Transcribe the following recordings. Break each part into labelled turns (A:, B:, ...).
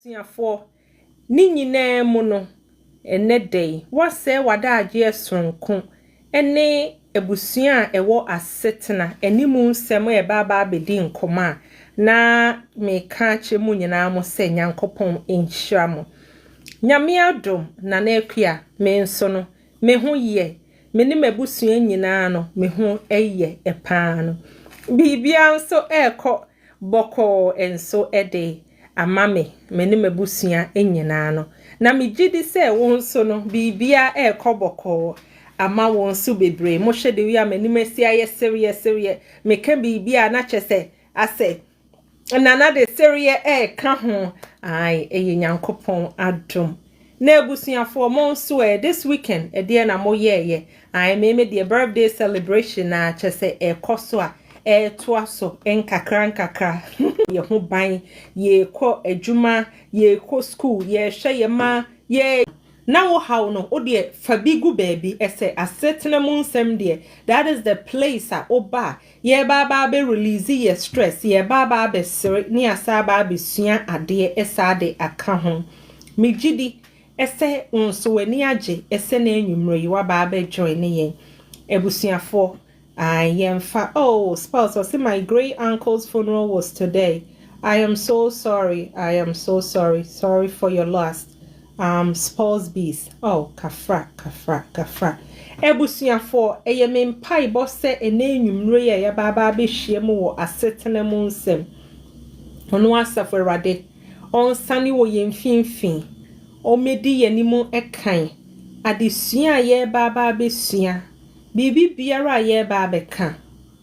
A: Tiafo ni nyina mu no ene dey wase wadaagye esonko ene ebusua ewo asetena animu nsem e baba abedi nkoma na meka chemu nyina mo se nyankopon enhyira mo nyame adom na na akua me nso no me ho ye me ni mabusua nyina no me ho eye epaa no bibia nso ekọ boko enso ede amame meni mabusua enyina no na megidi se won so no bibia ekoboko ama won so bebre mo hwede wi amani masi aye seriye meka bibia na chese ase nana de seriye ka ho ai eye nyankopon adom na ebusuafo mo nso this weekend ede na mo ye ai me the birthday celebration na chese ekoso a toaso enkakra ye ho ban ye ko adwuma ye ko school ye hwe ye ma ye na wo haw no o de fabigu baby ese asetena mu nsem de that is the place a oba ye baba be release ye stress ye baba be sere ni asaba be sua ade esade aka ho megidi ese unso wani age ese na enwumro yi wa baba join ye ebusuafo I am spouse was my great uncle's funeral was today. I am so sorry. Sorry for your loss. Spouse bees. Oh, kafra. Ebusuafo eyeme mpai bose enenwumre ya baba be hyiemu wo asetena mu nsem. Ono asafo Awurade. Onsane wo yemfinfin. O medi yanimu ekan. Adesua ye baba be sua. Bibi biara ye ba beka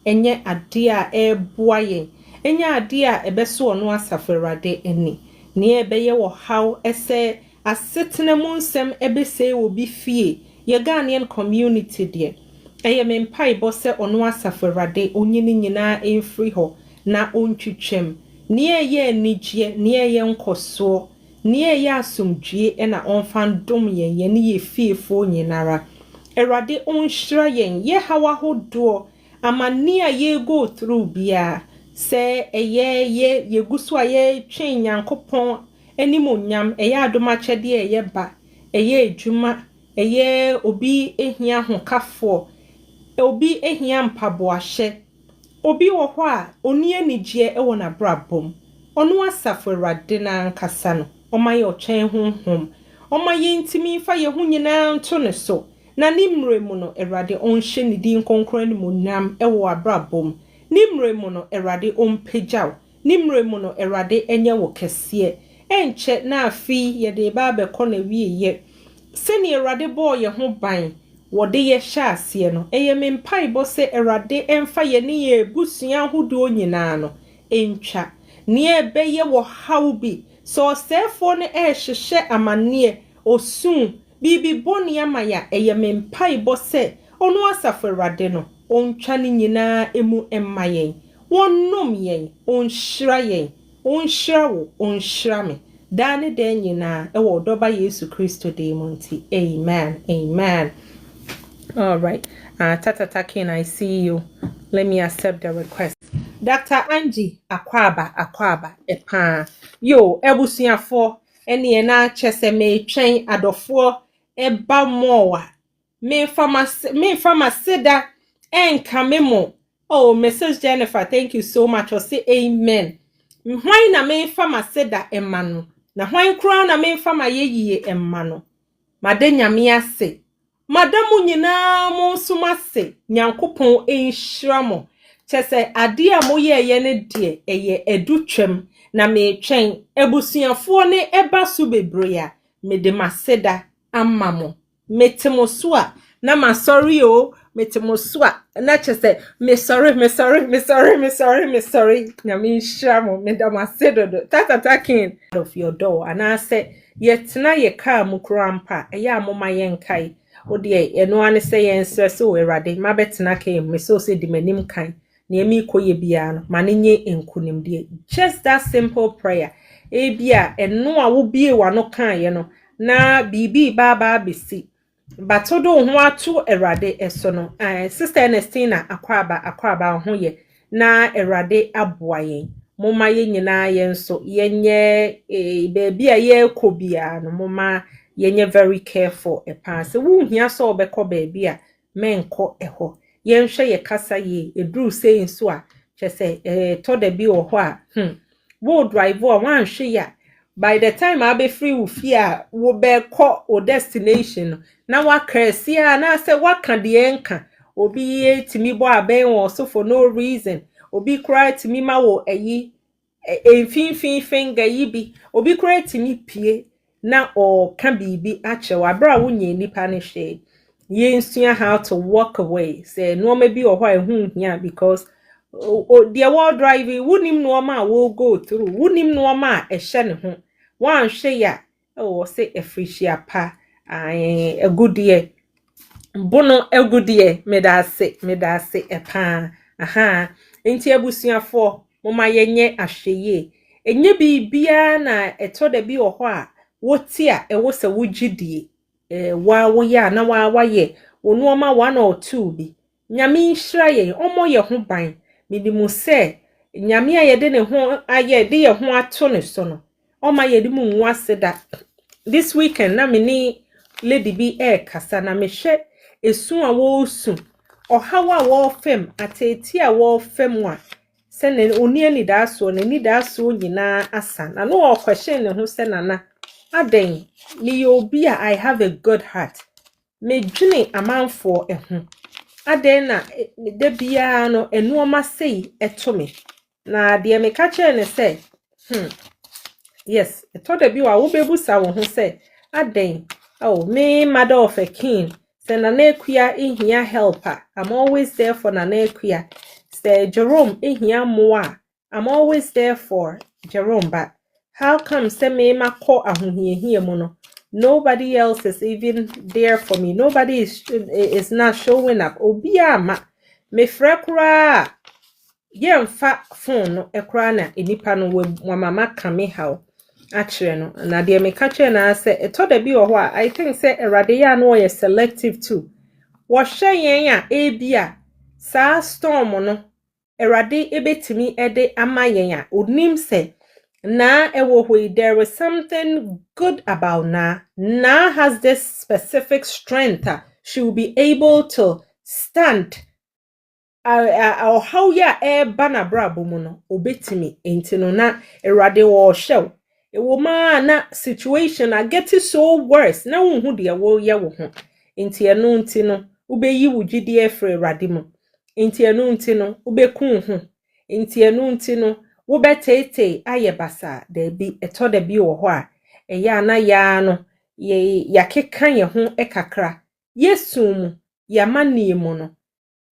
A: enye ade a eboa yen enye ade a ebeso ono asafo Awurade eni ne ebeye wo haw ese asetena mu nsem ebese obi fie ye Ghanaian community de eye mempai bose ono asafo Awurade onyini nyina enfri ho na ontwetwem ne eye nigye ne eye nkoso ne eye asomdwie na onfandom yen ne ye fiefo nyinara Erade onhyira yen ye hawa hodo amani a ye go through bia se ye gusu a ye twen Nyankopon animonyam eye adoma kyede eye ba eye adwuma eye obi ehia hokafo obi ehia mpaboahye obi wo ho a oni anigye e wona brabom ono asafo Erade na nkasa no omaye otwen honhom omaye ntimi fa ye ho nyina nto ne so na nimre mu no Erade onhye ne din konkran mu nam ewo abrabom nimre mu no Erade ompegyaw nimre mu no Erade enye wo kese enche na afi ye de ba be kɔ na wieye seni Erade bo ye ho ban wo de ye hya ase no eye mempai bo se Erade emfa ye ne ye busua hodo nyina no entwa ne ebe ye wo hawbi so sefo ne hyehyɛ amane osun Bibi boni amaya eye mempai bose ono asafo Awurade no ontwa ne nyina emu emmayen wonnom yen onhyira wo onhyira me dane den nyina ewo doba Yesu Kristo de monti amen. All right, Tata Ken, I see you. Let me accept the request. Dr. Angie Akwaba epa yo ebusuafo ene na chese me twen adofo eba mowa me fama seda enka memo. Oh, Mrs. Jennifer, thank you so much. O say amen. Hwan na me fama seda emano na hwan kura na me fama yeyiye emano madenya me ase madamu nyina mo sumase nyankopon enhyira mo chese ade a moye ye ne de eye edutwem na me twen ebusuafo ne eba so bebre ya me de maseda amma mo metemo so a na ma sorry o metemo so a na chese me sorry na me shamo me da masedo tata king of your door and I say yetna ye ka mu krampa eya amoma yenkai ode eno ane say yense so Awurade mabetena ka me so se di manim kan na emi koye bia no manenye enkunimde just that simple prayer ebia eno a wo bie wa no kan ye no na bibi baba besi batodo ho ato Awurade eso no sister Ernestina akwaba ho ye na Awurade aboa yen moma ye nyina yenso yenye baby a ye kobia no moma yenye very careful epa se wo hia so obekọ baby a menko eho yenhwe ye kasa ye eduru sei nso a chese to da bi wo ho a wo drive o wanhwe ya by the time I be free with fear wo be call o destination na wa kresia na se waka de enka obi etimi bo aben wo so for no reason obi cry timi ma wo eyi enfin finger yi bi obi cry timi pie na o ka bibi ache wa bra wo nya nipa ne hwe ye nsua how to walk away say no ma bi o ho ehun hia because the wall driving wunim no ma wo go through wunim no ma ehye ne ho wan hwe ya o say efrishia pa a good year bono a good year medase epa aha enti abusuafo moma yenye ahweye enye bibia na eto da bi oho a woti a ewo se wogidie wa wo ya na wa ye wonu ma 1 or 2 bi nyame nhira ye omo ye ho ban midimu se nyame ayede ne ho ayede ye ho ato ne so no oma yede mu nwase da this weekend na mini lady bi kasa na mehwe esu a wo su ohawa wo fem ateti a wo fem a se ne oni ani da so ne ni da so nyina asa na no question ne ho se nana aden me obi a I have a good heart me dwene amanfo eho aden na de bia no enuoma sei eto me na de me ka kire ne se yes eto da bi wa wo bebusa wo ho se aden oh me mother of a king say Nanekuya ihia helper I'm always there for Nanekuya say Jerome ihia moa I'm always there for Jerome but how come say me ma ko ahohiehie mu no nobody else is even there for me nobody is not showing up obi ama me frekura yemfa phone no ekura na enipa no wa mama kame haw akire no na de me ka kire na se etoda bi wo ho a I think say erade ya no ye selective too wo hwe yen a ebia sa storm no erade ebetimi ede ama yen a onim se na ewo hoi there is something good about na has this specific strength she will be able to stand how ya bana brabo mu no obetimi enti no na erade wo hyew ewoma na situation get so worse na wo hu de wo ye wo ho enti eno nti no ubeyi wugidi efre erade mu enti eno nti no ubekun ho enti eno nti no wo betete ayebasa da bi eto da bi wo ho a eya na ya no ye yakeka ye ho ekakra yesum ya manie mu no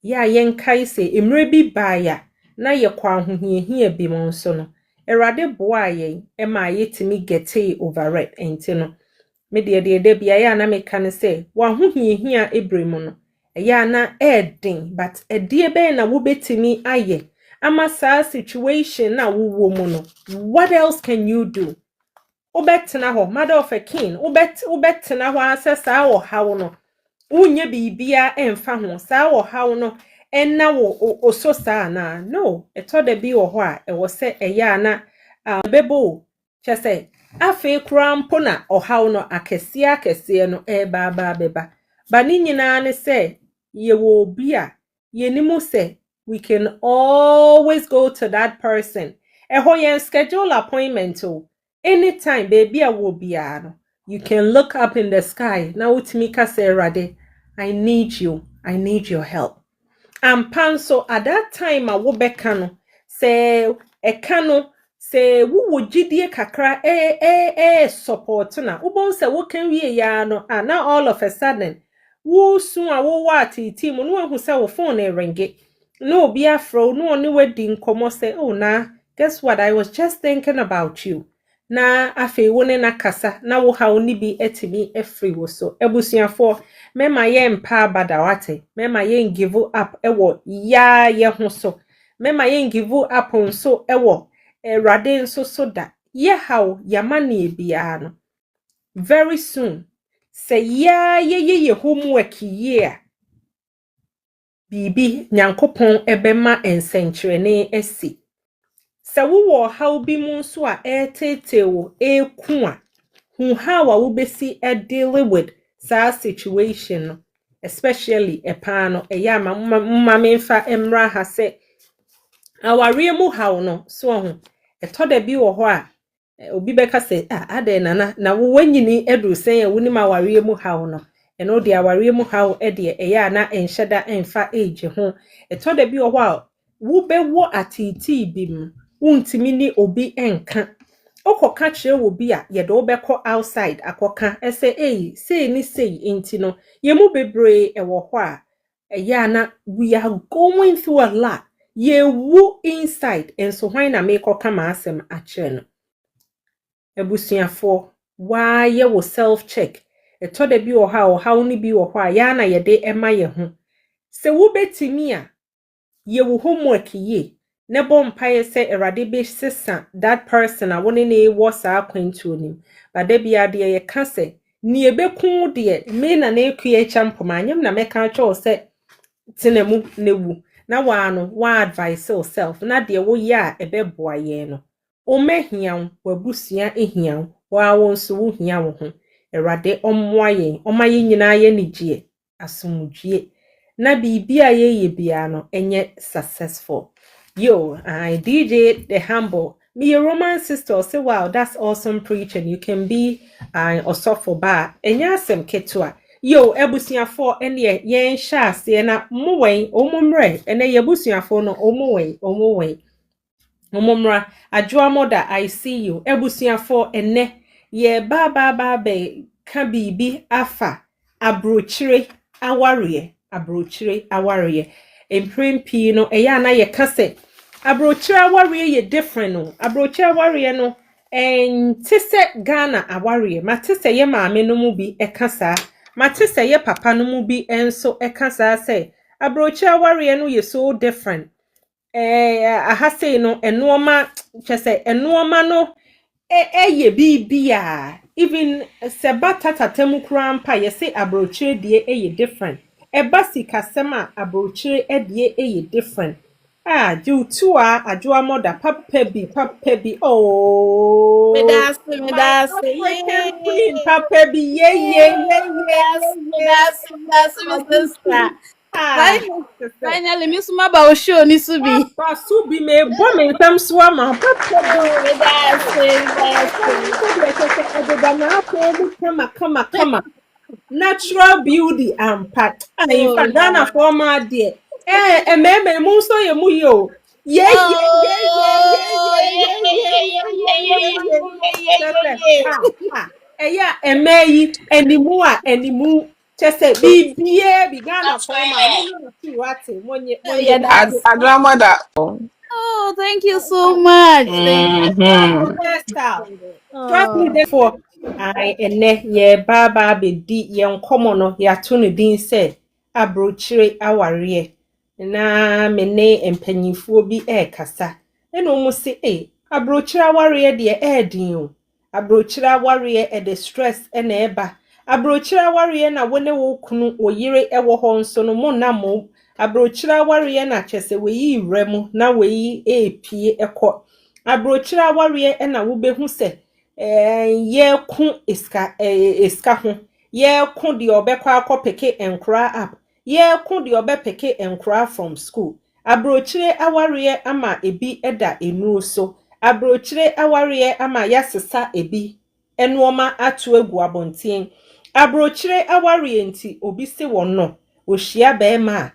A: ya yenkai se emre bi baaya na ye kwa ahohiehia bi mo nso no erade boa ye ema yetimi gete over it enti no me de bia ya na me kan se wa ahohiehia ebremu no ya na edin but edie be na wo betimi aye ama sa situation na wo mu no what else can you do obetena ho mother of a king obetena ho asesa wo hawo no unye bibia emfa ho sa wo hawo no enna wo ososa na no etoda bi wo ho a ewo se eya na bebo chese afi krampo na ohawo no akese no baba beba ba ni nyina ne se ye wo bia ye nimu se we can always go to that person yen schedule appointment anytime baby a wo bia no you can look up in the sky na utimi ka se rade I need your help ampanso at that time a wo beka no se eka no se wo gidie kakra support na wo bon se wo kan wie ya no na all of a sudden wo sun a wo wa atiti mu no hu se wo phone e ringe no be afro no oni wedi nkomo se oh na guess what I was just thinking about you na afi woni na kasa na wo ha oni bi etimi efree wo so ebusuafo mema ye mpa badawate mema ye give up ewo ya ye ho so mema ye give up nso ewo erade nso so da ye haw yamane bia no very soon say ya ye homework ye bibi nyankopon ebema ensenkyerene esi se wo how bi mu nso a tete wo eku a hu how a wo besi deal with that situation no, especially epa no eya ma memfa emra ha se aware mu how no so ho etoda bi wo ho a obi beka se ade na wo wanyini edu sen ya woni ma aware mu how no eno de aware mu how de eya na enhyeda emfa age ho etoda bi wo ho a wo bewo atiti bi mu untimi ni obi enka okoka kire wo bi a ye de obekọ outside akoka ese say ni say enti no ye mu bebre ewo ho a eya na we are going through a lot ye wu inside enso hwan na make kama asem a kire no ebusuafo wa ye wo self check etoda bi wo ha o ha ni bi wo ho a ya na ye de ema ye ho se wo betimi a ye wo homework ye ne bompaye se erade be sesa that person a woni ne wo sa akwantu nim bada bia de ye ka se ni ebekun de me na na ekue champom anyem na meka cho se tinemu newu na wa no wa advise yourself na de wo ye a ebeboa ye no o mehian wabusua ehian wa wonso wo hia wo ho erade ommoa ye omaye nyina ye nigye asomdwie na bibia ye bia no enye successful. Yo, I DJ the humble. Me a Roman sister say wow, that's awesome preaching. You can be also for bar. Enya sem ketua. Yo, ebusuafo ene yen sha se na mowen omomre ene yebusuafo no omowen. Omomra adwoa moda I see you. Ebusuafo ene ye ba be ka bibi afa Abrokyire aware emprempi no eya na ye kase Abrokyire aware ye different no Abrokyire aware no tise Ghana aware matise ye maame no mu bi ekasa matise ye papa no mu bi enso ekasa say Abrokyire aware no ye so different ahase no enoma chese enoma no ye bibia even sebata tatemu krampa ye say Abrokyire die ye different ebasi kasema Abrokyire die ye different ju tua adwoa moda papa bi oh
B: Me
A: my
B: das,
A: African queen
B: yay!
A: papa bi
B: Me das,
A: my
B: me sister.
A: beauty ah
B: Finally, Miss Maba will show Nisubi.
A: Basu bi me bo me nsam so ama papa bi
B: Oh, me das, me das.
A: Kama. Natural beauty and part. In
B: Oh,
A: fact, Ghana
B: yeah.
A: for my dear. Meme, moon so ye mu yo.
B: Oh, yeah.
A: Yeah. Animu. Just say, be Ghana
B: That's
A: for
B: right.
A: my. No, what?
B: Yeah, that's.
C: Adramada.
B: Oh, thank you so much. Thank you.
A: Hairstyle. Trust me,
B: Oh,
A: therefore, I ye baba be di ye nkomo ya to no din se Abrokyire aware na me ne empanyifuo bi kasa eno mu se Abrokyire aware de din o Abrokyire aware the stress na eba Abrokyire aware na wone wo kunu oyire ewo ho nso no mo na mo Abrokyire aware na kyese we yi wremu na we yi epie ekọ Abrokyire aware na wo behu se ye ku iska ho ye ku de obekwa akopeke enkra app ye ku de obepeke enkra from school Abrokyire aware ama ebi eda enu so Abrokyire aware ama yasesa ebi enuoma atu egu abonten Abrokyire aware nti obi se wono ohia be ma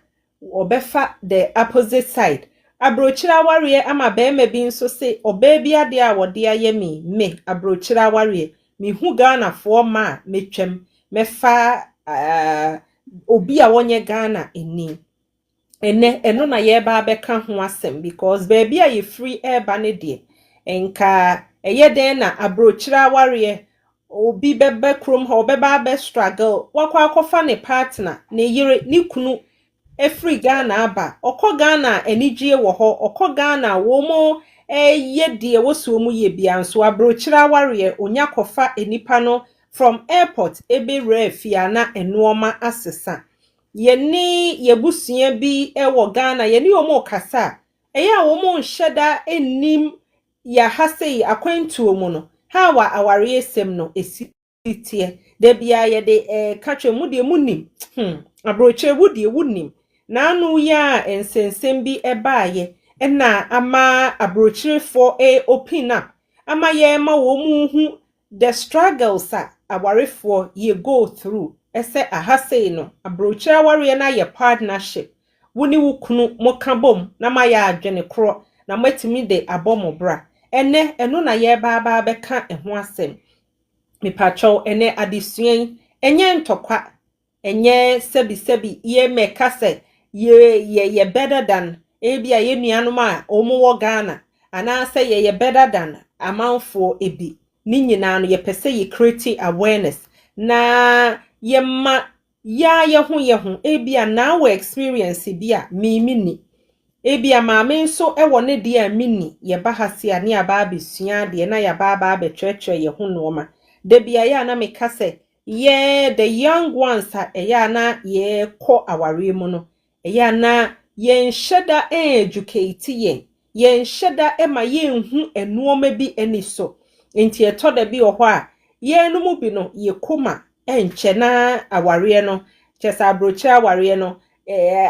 A: obefa the opposite side Abrokyire aware ama beema bi nso se oba bi ade a wode aye me Abrokyire aware me hu Ghana fo ma metwam mefa obi a wonye Ghana eni eno na ye ba beka ho asem because baby a ye free air ba ne de enka eye den na Abrokyire aware obi bebe krom ho beba be struggle wakwa akofa ne partner ne yire ne kunu Efri Ghana aba okọ Ghana enijie wo ho okọ Ghana wo mo ye de woso mu ye bia nso Abrokyire aware onya kofa enipa no from airport ebe refia na enuoma asesa ye ni yebusuya bi wo Ghana ye ni omo kasa eya wo mo nheda enim ya hasei akwantuo mu no ha wa aware sem no esitie da bia ye de katwe mu de munim Abrokyire wudie wunim na anu ya ensensem bi ebaaye na ama Abrokyirefo open up ama ye ma wo mu hu the struggles awarefo ye go through ese ahasei no Abrokyire aware na ye partnership woni wukunu mokabom na ma ya adwene kro na matimi de abomobra eno na ye ba beka eho asem mipacho ene adesuen enye ntokwa enye sebi ye meka se ye better than ebia ye nuanom a omo Ghana ana se ye better than amanfo ebi ni nyina no ye pese ye create awareness na ye ma ye ho ebia na we experience bia mini ebia maame nso ewo ne de a mini ye bahase ane aba abesua de na ya ba betwetwe ye ho noma de bia ya na meka se ye the young ones ya na ye ko aware mu no ya na ye nhyeda educate ye nhyeda ma ye nhu enuoma bi ani so enti etoda bi ho a ye no mu bi no ye koma enche na aware no chesa Abrokyire aware no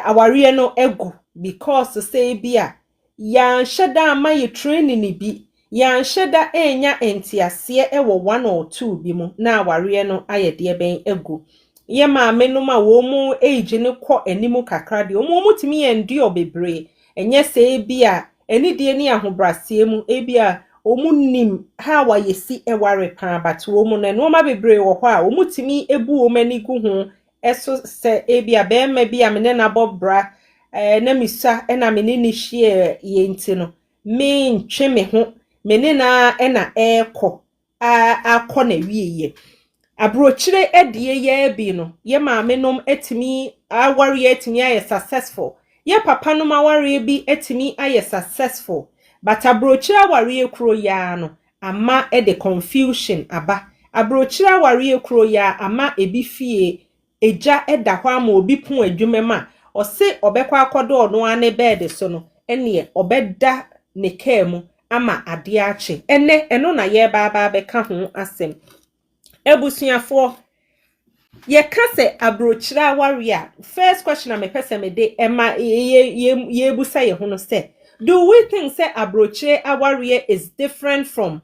A: aware no egu because say bia ya nhyeda ama ye training bi ya nhyeda enya entiase ewo 1 or 2 bi mu na aware no ayede ben egu ye maame no ma wo mu age ne kọ animu kakra de wo mu timi endue obebre enye say bia enidie ni ahobrasie mu ebia omu nim ha wa yesi eware pan but wo mu no ma bebre wo ho a omu timi ebu wo mani gu ho eso se ebia be ma bia me ne na bobra na misa na me ne ni hie ye nti no me ntwe me ho me ne na na ekọ akọ na wieye Abrokyire edie ye bi no ye maame nom etimi aware etimi aye successful ye papa nom aware bi etimi aye successful but Abrokyire aware kuro ya no ama de confusion aba Abrokyire aware kuro ya ama ebi fie eja eda hɔ ama obi pon adwumema ɔse obekwa akodo ono ane bed so no ene obeda ne kemu ama ade ache eno na ye ba beka ho asem ebusuafo ye kase Abrokyire aware a first question am pese me de ema ye busa ye ho no say do we think say Abrokyire aware is different from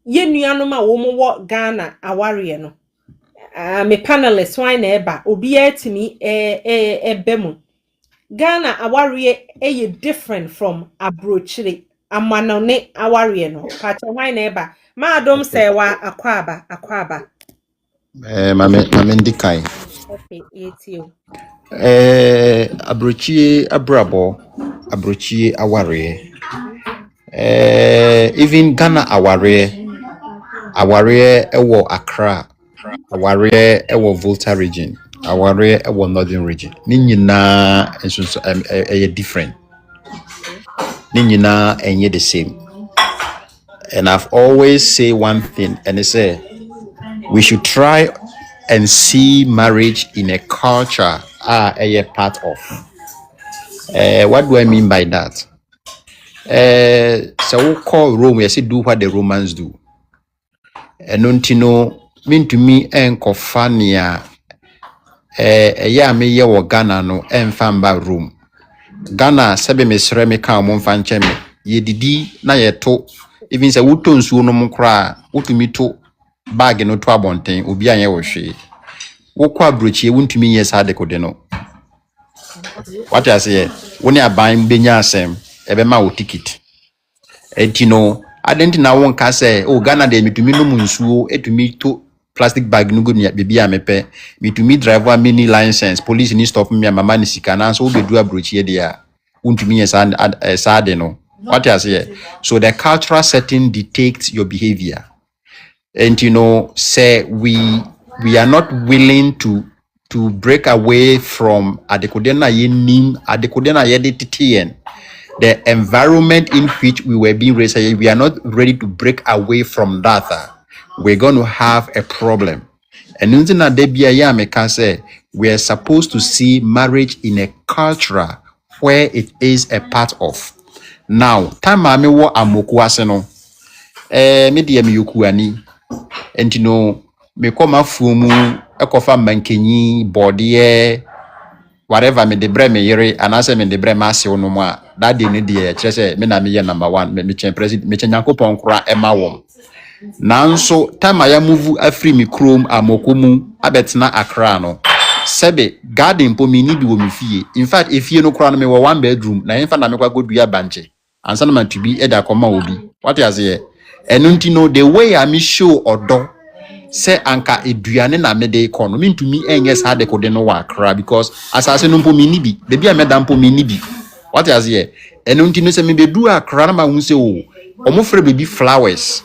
A: ye nuanom a wo mo Ghana aware no me panelist why na eba obi atimi ebemu Ghana aware different from Abrokyire amanone aware no pacha why na eba ma adom say wa akwaba
C: mame ndikai
A: okay yetio
C: Abrokyire abrabo Abrokyire aware even Ghana aware ewo Accra aware ewo Volta region aware ewo Northern region ni nyina enso different ni nyina enye the same. And I've always say one thing, and it's we should try and see marriage in a culture a part of. What do I mean by that? So we call Rome, we say do what the Romans do. And untino mean to me enkofania ya me ye wo Ghana no enfamba Rome. Ghana sebe mesre me ka mo mfa nche me ye didi na ye to even say wuto nsuo no mo kra wutumi to bag no to abonten obi anye wo hwe wokọ Abrokyire wuntumi ye sa de kode no what I say woni aban benya asem ebe ma wo ticket etino adenti na won ka say o Ghana de mitumi no nsuo etumi to plastic bag no go nia bebi amepe mitumi driver mini license police ni stop me mama ni sika na so obedu Abrokyire de a wuntumi ye sa de no what I say so the cultural setting dictates your behavior. And say we are not willing to break away from adekodena the environment in which we were being raised. We are not ready to break away from that. We're going to have a problem. And we are supposed to see marriage in a culture where it is a part of. Now, time me wo amoku ase no. Me de me yokuani. Enti no me koma fumu ekofa mankenyi bode whatever me de bre me yere anase me de bre ma ase no mu a that day ne de kire se me na me ye number 1 me chen president me chen yankopon kura ema wom. Nanso time aya move afri mi chrome amokomu abetena Accra no sebe garden po mi ni bi wo mi fie. In fact efie no kura no me wo one bedroom na enfa na me kwa godua banche ansa na man to bi e da koma obi what you say enu nti no the way I me show odo se anka eduane na me de ko no me ntumi enye sa de ko de no wa Accra because asase no po mi ni bi de bia me da po mi ni bi what you say enu nti no se me be du Accra na ma hu se o omo frɛ baby flowers.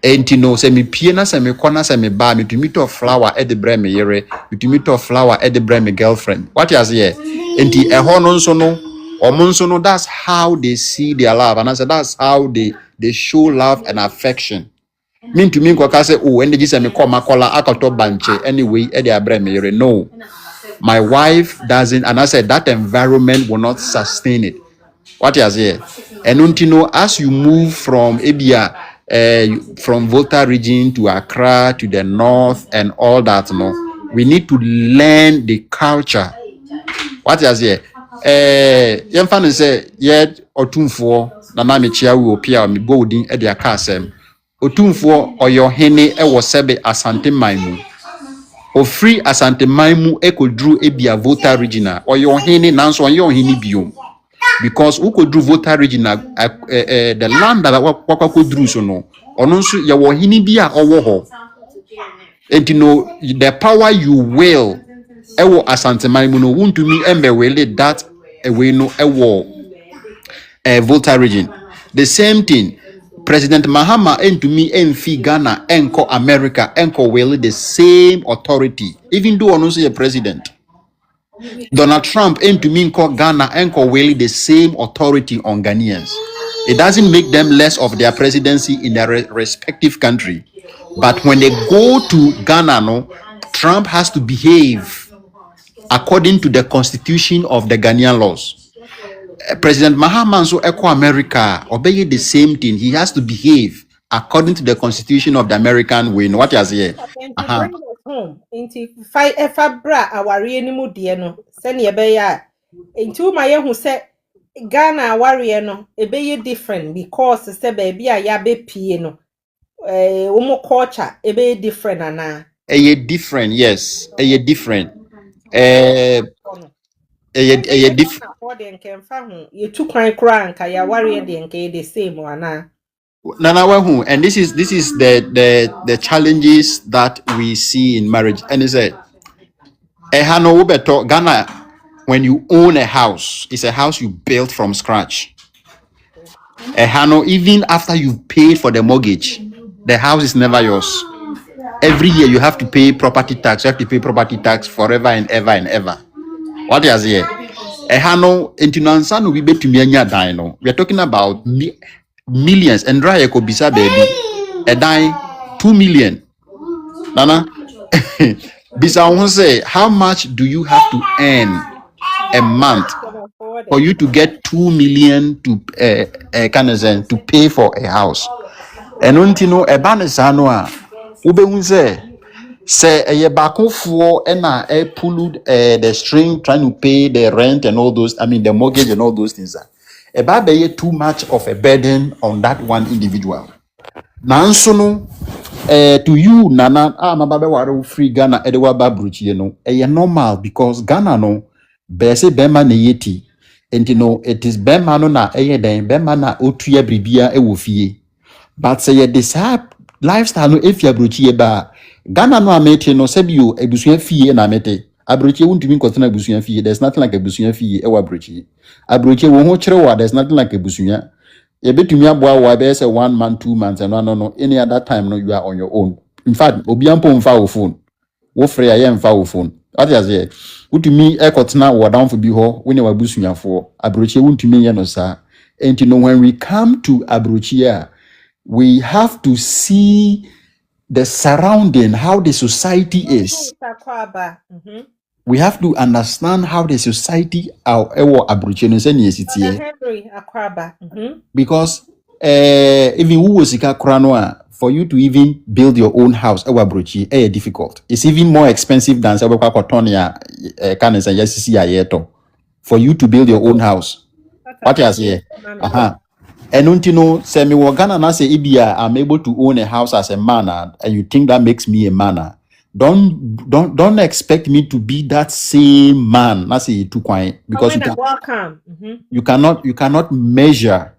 C: Enti no se me pie na se me kona se me ba me to meet of flower e de bre me yere me to meet of flower e de bre me girlfriend what you say enti ho no nso no omo nso no that's how they see their love and I said that's how they show love and affection me to me kwaka say oh ende gi se me call makola akoto banche anyway e de abre me yere no my wife doesn't and I said that environment will not sustain it what you say and until know as you move from Ebia from Volta region to Accra to the north and all that no we need to learn the culture what you say yemfa no say yet otumfo na na me chia we opia me boldin e de aka asem otumfo oyo hene e wo sebe asante maimu ofri asante maimu ekodru Ebia Volta regional oyo hene nanso oyo hene biom because who could do voter regional the land that waka could do so no ono nso ya wo hini bia owo ho and you know the power you will ewo asante maimu no wuntumi embe wele that we no ewo voter region the same thing President Mahama entumi emfi Ghana enko America enko wele the same authority even though ono say president Donald Trump and to mean call Ghana and call really the same authority on Ghanaians. It doesn't make them less of their presidency in their respective country. But when they go to Ghana, no, Trump has to behave according to the constitution of the Ghanaian laws. President Mahama so echo America obey the same thing. He has to behave according to the constitution of the American way. What you say?
A: Bring us home. Inti fight efa bra aware ni mu de no. Se ne ebe ya. Inti ma ye hu se Ghana aware no ebe ye different because se baby a ya be pie no. Omo culture ebe different ana.
C: A different, yes. A different. A different.
A: For the nkemfa hu. Ye tu kwan kra nka ya aware de nke the same ana.
C: And this is the challenges that we see in marriage. And it's Ghana, when you own a house, it's a house you built from scratch. Even after you've paid for the mortgage, the house is never yours. Every year you have to pay property tax. You have to pay property tax forever and ever and ever. What is here? We are talking about millions and dry could be baby a dime 2 million. Nana Bisa won't say how much do you have to earn a month for you to get 2 million to to pay for a house? And untino a banisano say a bako for and pulled the string trying to pay the rent and all those, I mean the mortgage and all those things. A baby too much of a burden on that one individual. Nansono to you nana mababe ware free Ghana edewa Abrokyire no normal because Ghana no be say bema na yeti and it is bema no na den bema na otua bribia ewo fie but say ye decide lifestyle no efia Abrokyire ba Ghana no amete no sebio ebusua fie na amete Abrokyire wuntumi nkotena ebusua fie there's nothing like ebusua fie ewa Abrokyire wo ho kire wa there's nothing like ebusua you betumi aboa wa be say 1 month 2 months and no any other time no you are on your own. In fact obiampo mfa wo phone wo free aye mfa wo phone what is here utumi ekotena wo down for bi ho when you abusuafo Abrokyire wuntumi ye no sa and when we come to Abrokyire we have to see the surrounding how the society is we have to understand how the society our Abrokyire no say
A: Henry Akwaba.
C: because even who was for you to even build your own house Abrokyire difficult. It's even more expensive than say for you to build your own house. What you say? And don't you know, say me Ghana na say Ibia, I'm able to own a house as a man, and you think that makes me a man. Don't expect me to be that same man. That's it too quiet because you cannot measure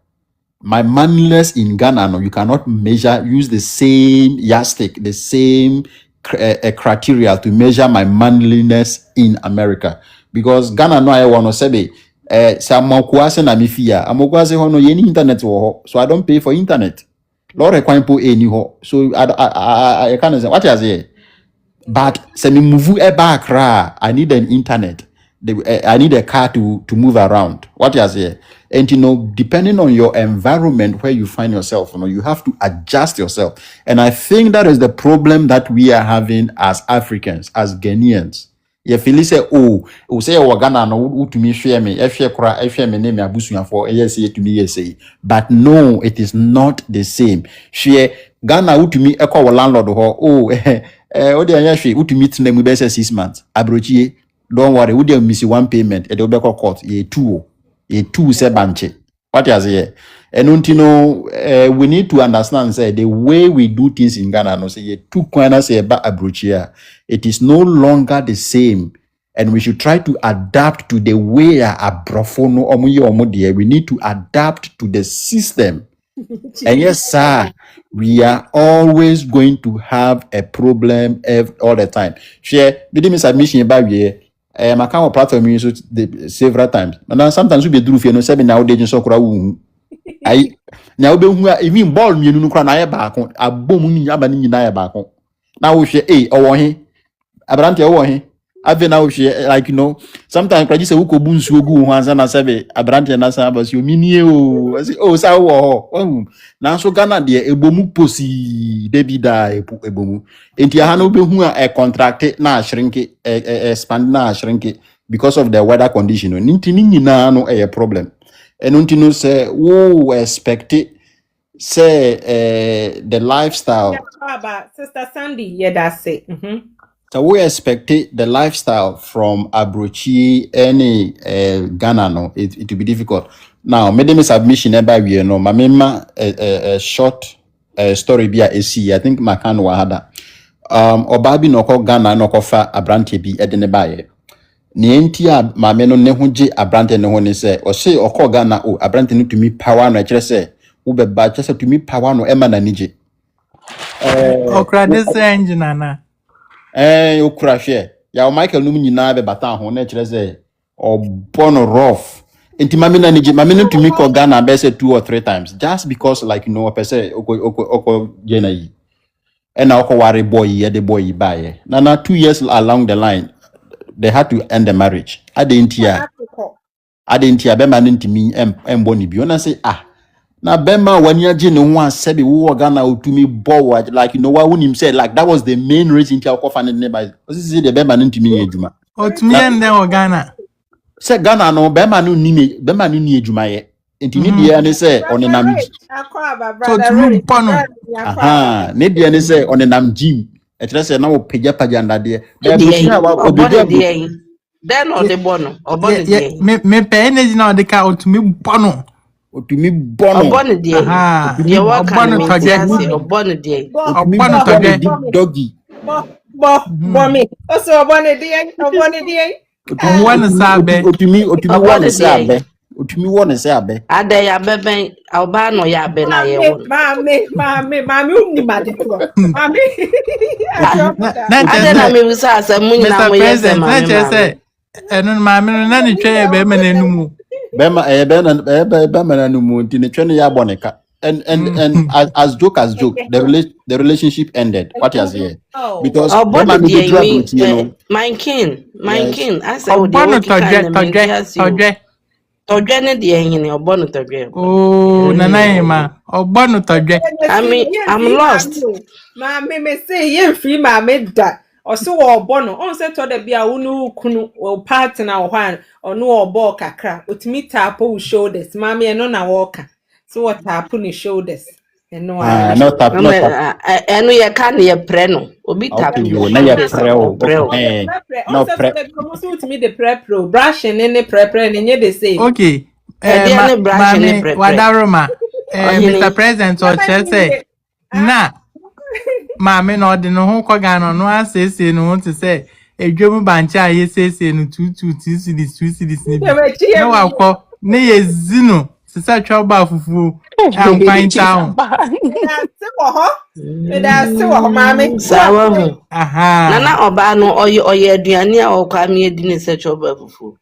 C: my manliness in Ghana. No, you cannot use the same yardstick, the same criteria to measure my manliness in America. Because Ghana no I want to say Samokwase na mifia. Amokwase hono yeni internet wo so I don't pay for internet. Lord rekwanpo eni ho. So I can't say what you say. But say me move back I need an internet. I need a car to move around. What you say? And you know, depending on your environment where you find yourself, you know, you have to adjust yourself. And I think that is the problem that we are having as Africans, as Ghanaians. You feel say, oh, say Ghana no to me share me, share me name abusuan for to me say. But no, it is not the same. Share Ghana to me echo landlord oh to meet them we 6 months. Abrokyire, don't worry, we dey miss one payment e dey be court ye two say banche. What you say? And don't you know we need to understand say the way we do things in Ghana no say ye two kwana say about Abrokyire. It is no longer the same, and we should try to adapt to the way abrofono omuye. We need to adapt to the system. And yes, sir, we are always going to have a problem all the time. Share, did me submission about here. My account platform use several times. And sometimes we be do if you know 7 nowadays so kura wu. I now be hu even ball me no kura na ye ba kon abom ni aba ni nyina ye ba kon. Now we share owo he Abrante owo he ave na we share like you know sometimes kwa say uko bunsu ogu ho ansa na sebe Abrante na sa abasi ominie o say oh sa wo ho na so Ghana de ebomu posi debida ebomu enti ha no be hu a contract na shrink expand na shrink because of the weather condition nti ni nyina no a problem and nti no say wo expect say the lifestyle
A: Sister Sandy, yeah, that's it.
C: So we expect the lifestyle from Abrokyire any Ghana no it will be difficult. Now, me submission about we no my mema a short story be a see. I think my can wahada. Obabi no ko Ghana no ko fa abrante bi e de ne baye. Ne enti a ma me no ne ho gye abrante ne ho ne se o se okọ Ghana o abrante no tumi power no kire se wo be ba kire se tumi power no e ma na nije.
D: Okra this engine na.
C: Okra share. Ya Michael num nyina be bata ho na kire se obono rough. Enti mame na nije mame no tumi ko Ghana be say 2 or 3 times just because like you know person oko jena yi. And now worry boy the boy buy. Now 2 years along the line they had to end the marriage. I didn't hear Bema ntimi emboni bi. Ona say na Bema when you je no one said wo Ghana to me bow like you know why when him said like that was the main reason to call fan neighbor. This is the Bema ntimi ejuma.
D: O to me and then Ghana.
C: Say Ghana no Bema no ni ejuma ye. Enti ni dia ne say onenam.
D: So to me bono.
C: Ne dia ne say onenam gym. Etre say na wo pagya ndade.
E: Then on the bono.
D: Me pay energy now the car to me bono.
C: To me bono.
E: Bono dia. You walk on bono dia.
D: Bono to
C: doggy.
A: Mommy. Also bono dia.
D: One sabe.
C: Otumi won say abe.
E: Ade ya beben oba no ya be na ye won.
A: Mami unni madeto. Mami.
E: Ade na me wisa asemu nyina mo ye se mami.
D: Na say enu mami no na ni twa be ma nanu mu.
C: Be ma nanu mu nti ne twa ne ya boneka. And as joke, the relationship ended. What you say? Because
E: my king. I said, Tojene di ehini obono toje.
D: Oh, nanaima. Obono toje.
E: I'm lost.
A: Ma me say yen free ma me da. Oso wo bono on se to da bia wo no kunu wo partner wo hwan ono wo bo kakra otimi tap wo shoulders mama no na wo ka so what tap ni shoulders eno
C: No tap, no tap.
E: Eno ye ka na ye pre no. Obi tap
C: Okay,
E: no
C: you na ye
E: shoulders
C: pre o.
E: pre o.
C: No pre.
A: on se to mo so utimi de pre pro brushing ne pre ne nye the same.
D: Okay.
E: Dia ne brush ne
D: Mami,
E: pre pre.
D: wadaroma. Mr.
E: Ohini.
D: President, or say, na, mami, no, the no ho Ghana, no, I say, no, to say, a German bancha, yes, say, no, two cities, no, I'll call, nay, zino, to such a baffle, I'm fine town.
A: That's so mama.
E: Sawa ho.
D: Aha.
E: Nana oba no oye aduane a okwa me edi ne se choba fufu.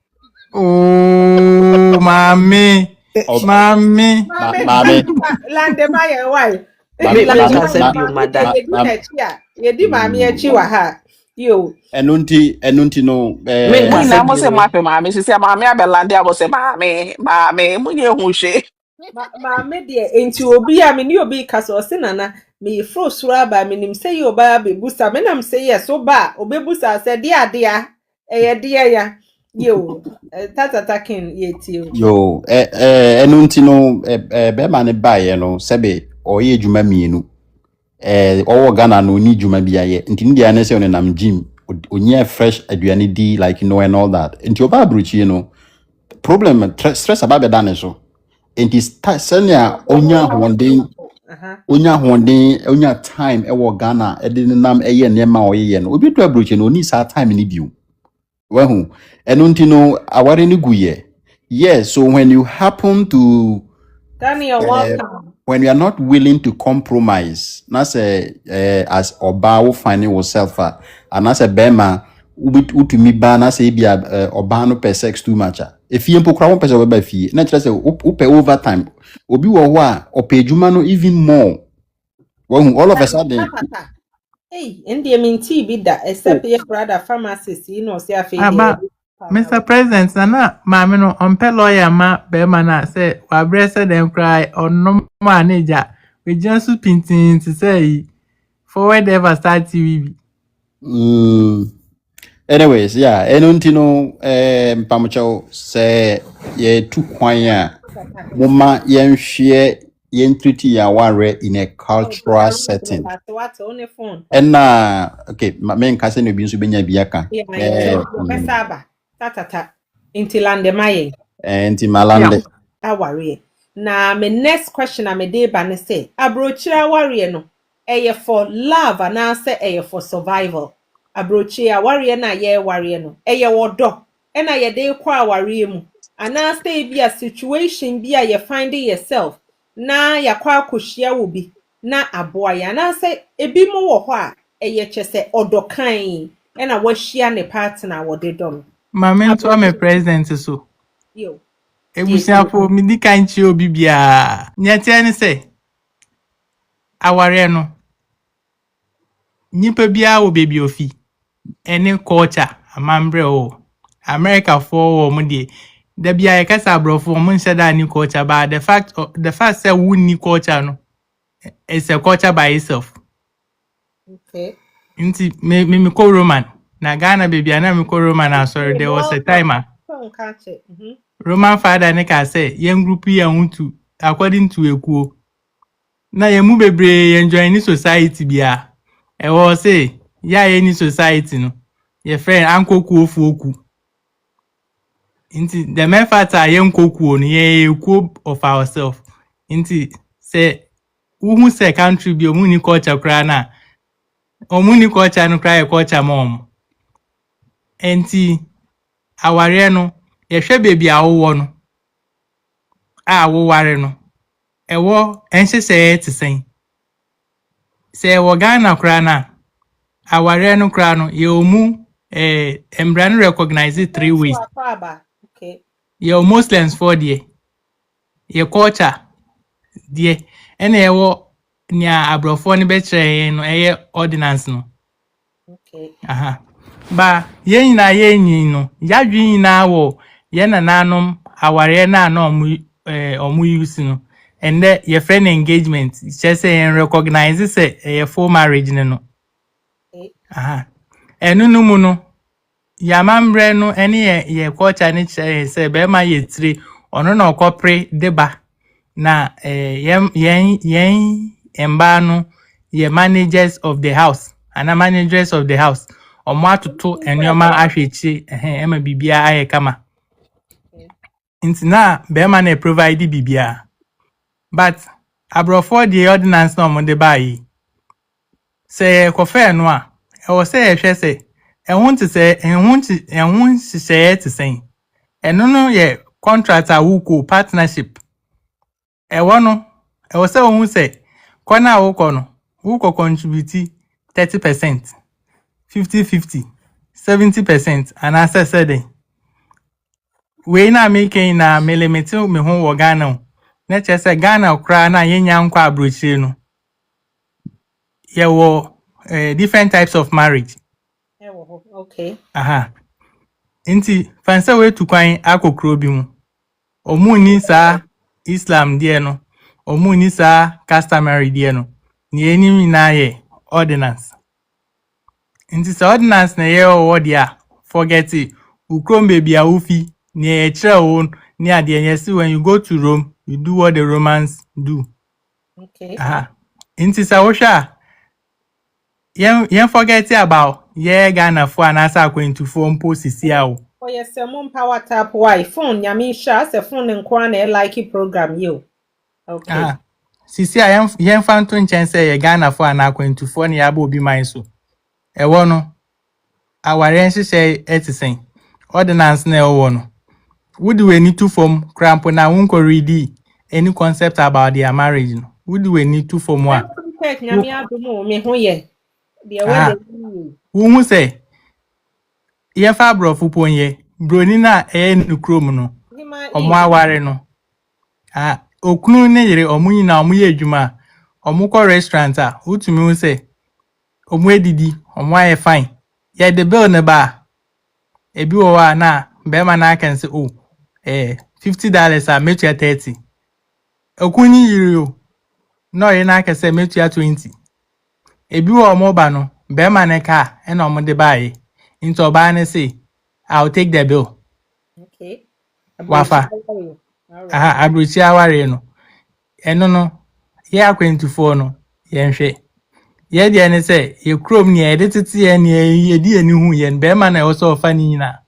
D: Oh, mami. Mami.
A: Lande my wife.
E: Me ka se bi mada.
A: Ye di mami echi wa ha. Yo.
C: Enunti no
E: Me ka se
B: na mo
E: bi.
B: se mape mame se mame abelande abo se mame munye hu hwe.
A: Mami de enti obi a me ni obi ka so se nana me fro sura ba me nim se ye oba be busa me nam se yes oba obebusa se dia eye dia ya. Yo. Tata ken ye ti.
C: yo enunti no be ma ne bae no sebe oye djuma mienu owo Ghana no ni djuma biaye nti ndia ne se onenam gym onye fresh aduane di like and all that nti oba Abrokyire no problem stress about dane so nti senia onya honden onya time ewo Ghana nam eye nema oyeye no obi do Abrokyire no ni sa time ni biu wahu enunti no aware ni guye. Yes, so when you happen to
A: Daniel, welcome.
C: when you are not willing to compromise, that's as oba will finding yourself and as a bema to me ban as a bia oba no per sex too much. If you put crown person by fee, naturally say upe overtime. Obi wa or pay juma no even more. Well, all of a sudden.
A: Hey, and the mean tea be that except your brother pharmacist, you know, say a
D: Mr. President, na mami no ompe lawyer ma be na say wa brese dem cry on no manager. We just pintin to say forward ever start TV.
C: Anyways, yeah, enunti no pamucho say ye tu kwanya mama yen share yen treaty ya ware in a cultural setting. And okay, men kase no bi nso benya biaka.
A: Tata inti lande maye.
C: Inti malande.
A: Aware. Na me next question I me dey ba ne say Abrokyire aware no eye for love and answer eye for survival. Abrokyire aware na ye aware no eye wodo e na ye dey kwa aware mu ana say bi a situation bi a you find yourself na yakwa akohia wo bi na aboa ya na say ebi mo wo ho a eye kyese odokan e na wahia ne partner wo de dom.
D: Mami to am president so.
A: Yo.
D: Ebusiafo mi di kan chi obi bia. Nyatia ni say aware no nipa bia wo baby ofi any culture amambre o America for mo de da bia e kasa brofo mo nse da ni culture ba the fact say we ni culture no it's a culture by itself.
A: Okay.
D: Nti me ko Roman na Ghana baby na me ko Roman sorry there was a timer. Roman father ne ka say yen group ya huntu according to ekuo na ye mu bebre enjoy ni society bia e wo say ya ye ni society no ye friend ankoku ofu oku nti the main factor ye nkoku no ye ekuo of ourselves nti say who say country bi omu ni culture kra na omu ni culture no kra ye culture mom nti aware no ye hwe baby awo no a wo ware no ewo enhye te sen se wo Ghana kra na aware no kra no ye omu embra no recognize 3 ways.
A: Okay.
D: Ye Muslims for there ye culture there ene ye wo nia abrofo ne be kire no eye ordinance no.
A: Okay.
D: Aha ba ye nyina ye nyin no yadwi nyina wo ye nananom aware na na omu use no and your friend engagement just say recognize say a full marriage no.
A: Okay.
D: Aha enu no mu no yamambre no ene ye culture ne chere se be ma ye tire ono na okopre deba na yen emba no ye managers of the house and managers of the house omo atoto enoma ahwechi ema bibia aye kama nti na be ma na provide bibia but abrofo the ordinance no mo de bayi se kofe no a e wo se ehwe se ehun ti se ehun sise ti sen eno no ye contract a wuko partnership e wo no e wo se ohun se kona wuko no wuko contribute 30%, 50-50, 70% and assess den we na making na melemete me ho wo Ghana na che se Ghana kra na yenya nkwa Abrokyire no ye wo different types of marriage.
A: Okay.
D: Aha. Inti fansa we tu kwan akokro bi mu. Omu ni sa Islam die no. Omu ni sa customary die no. Ni enim na ye ordinance. Inti sa ordinance na ye o dia forget it. Ukrom baby a ufi ni e kire wo ni ade yes when you go to Rome you do what the Romans do.
A: Okay.
D: Aha. Inti sa wo hwa yen forget about ye Ghana for anasa akwentufo mpo sisi awo.
A: Oh yes, mum power tap why phone nyame sha se phone nkwa na like program you. Okay.
D: Sisi a yen fanto nchen se ye Ghana for anakwentufo ne yaba obi man so. Ewo no aware nhihye etisen. Ordinance na ewo no. Would we need to form cramp na wonko read any concept about their marriage no. Would we need to form one?
A: Nyame adumo me ho ye. De we dey.
D: Wo say ye fa brofo ponye broni na nukrom no omo aware no okunu ne yire omo nyina omo ye adwuma omo ko restaurant a utumi hu se omo edidi omo aye fine ye the bill ne ba ebi wo wa na be ma na kan se $50 a metu 30 okunu yire o no ye na kan se metu 20 ebi wo omo ba no be ma ne ka e na omo de bae into oba ne say I'll take the bill.
A: Okay.
D: Wafa. Abrokyire aware no. Eno no ye akwentufo no ye nhwe. Ye de ne say ye krom ne ye de tete ye ne ye di ani hu ye be ma na e wo so fa ni nyina.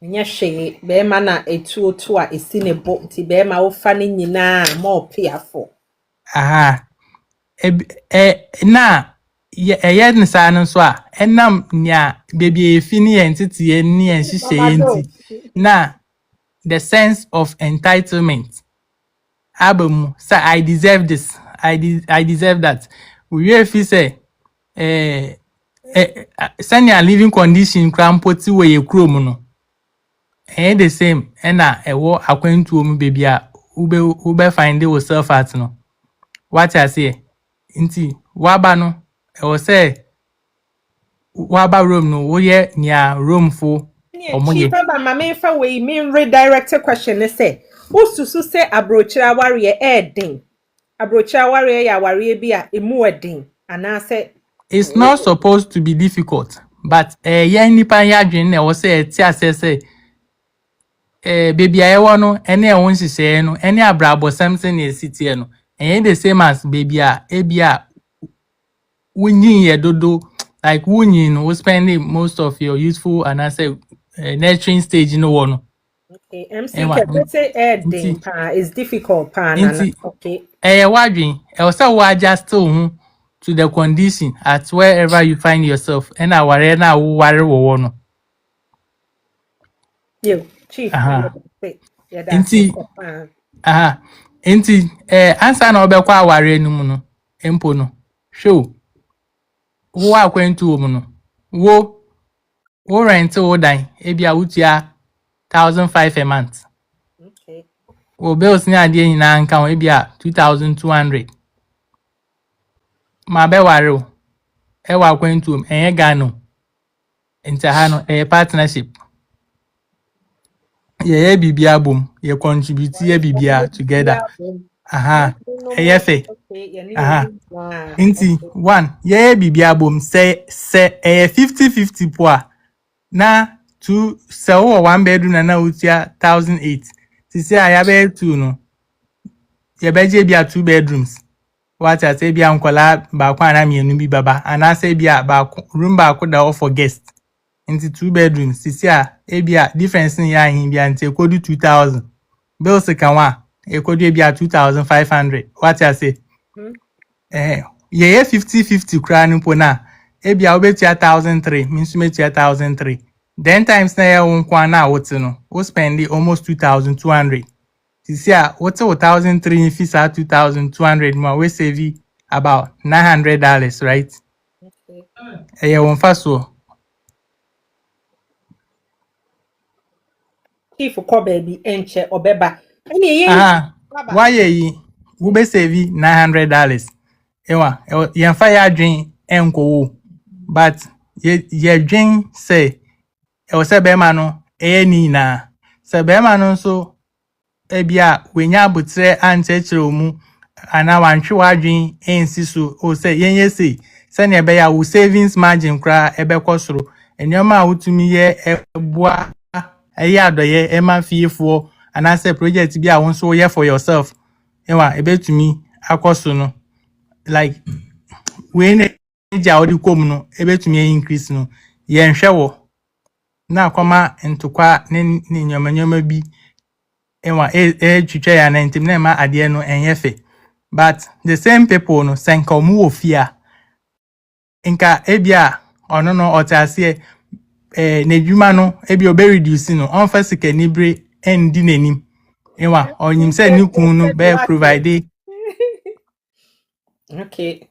A: Nya hwe be ma na etuotu a esi ne bo ti be ma wo fa ni nyina ma opiafo.
D: Aha. Na ye ne sa no so a enam nya bebie efi ni ye ntete ye ni ye nhihye ye nti na the sense of entitlement Abamu say I deserve this I deserve that we feel say senior living condition krampoti we ye krom no the same na ewo akwantuo mu baby a ube find yourself at no what I say nti waba no ewo say waba Rome no wo ye nia Rome fo omoye
A: Chief mama fa we mean redirect question say ususu say Abrokyire aware den Abrokyire aware ya aware bi a emu edin ana say
D: it's not supposed to be difficult but yen nipa ya adwen na ewo say ti asese baby ayewo no ene e won hihye no ene abrabo something na esitie no the same as baby a ebia wunyin ye dodo like wunyin no spending most of your youthful and I say nurturing stage no one.
A: Okay, MC can say den pa is difficult pa na okay.
D: Wadwin e say wo adjust to the condition at wherever you find yourself and aware na wo ware wo no.
A: Yo, chief.
D: Inti answer na obekwa aware enum no empo no show wo akwentu wo no wo rent wo dan ebia wutua 1,500 a month.
A: Okay.
D: Wo bills ni ade nyina nka wo ebia 2,200. Ma be ware o e wa akwentu enye Ghana nti ha no partnership ye bibia bom ye contribute ye bibia together Aha.
A: No more.
D: Eyefe.
A: Okay, you need
D: Aha.
A: one.
D: Inti one. Ye bibi abom say 50-50 poa. Na two se wo one bedroom na utia 1,008. Sisi ya be two no. Ye beje bia 2 bedrooms. What I say bia nkola ba kwa na mienu bi baba. Ana say bia ba room ba ko da for guest. Inti 2 bedrooms. Sisi a ebia difference ni ya hin bia nti ekodu 2,000. Bills kanwa ekodu bia 2,500. What I say? Ye 50-50 kra nimpo na ebia obetia 1,003 minsu metia 1,003 then times na ya wonkwa na wote no wo spend almost 2,200 sisi a wote 1,003 fisa 2,200 mo we save about $900, right?
A: Okay.
D: Wonfa so
A: Chief ko baby enche obeba ani ye
D: why yi wo be save $900 yɛmfa yɛ adwen enkowo but ye dwen say ɛwɔ sɛ bɛrima no ɛyɛ ni na sɛ bɛrima no nso ebia wenya abotre ankyerɛkyerɛ mu ana wantwe wadwen ensi so o sɛ yenye sei sɛnea ɛbɛyɛ wo savings margin kora ɛbɛkɔ soro nneɛma a wotumi yɛ ɛboa ɛyɛ adɔyɛ ɛma fiefoɔ anaasɛ project bi a wo nso yɛ for yourself ɛwa ɛbɛtumi akɔ so no like we ne ja odi kom no ebetumi increase no yɛnhwɛ wɔ na akɔma ntokwa ne nyoma bi enwa twitwa ya na ntim na ma ade no enye fe but the same people no senka omu ofia nka ebia ono no otase n'edwuma no ebia obe reduce no on fa sika nibre endi nanim enwa onyim se ni kun no be provide
A: okay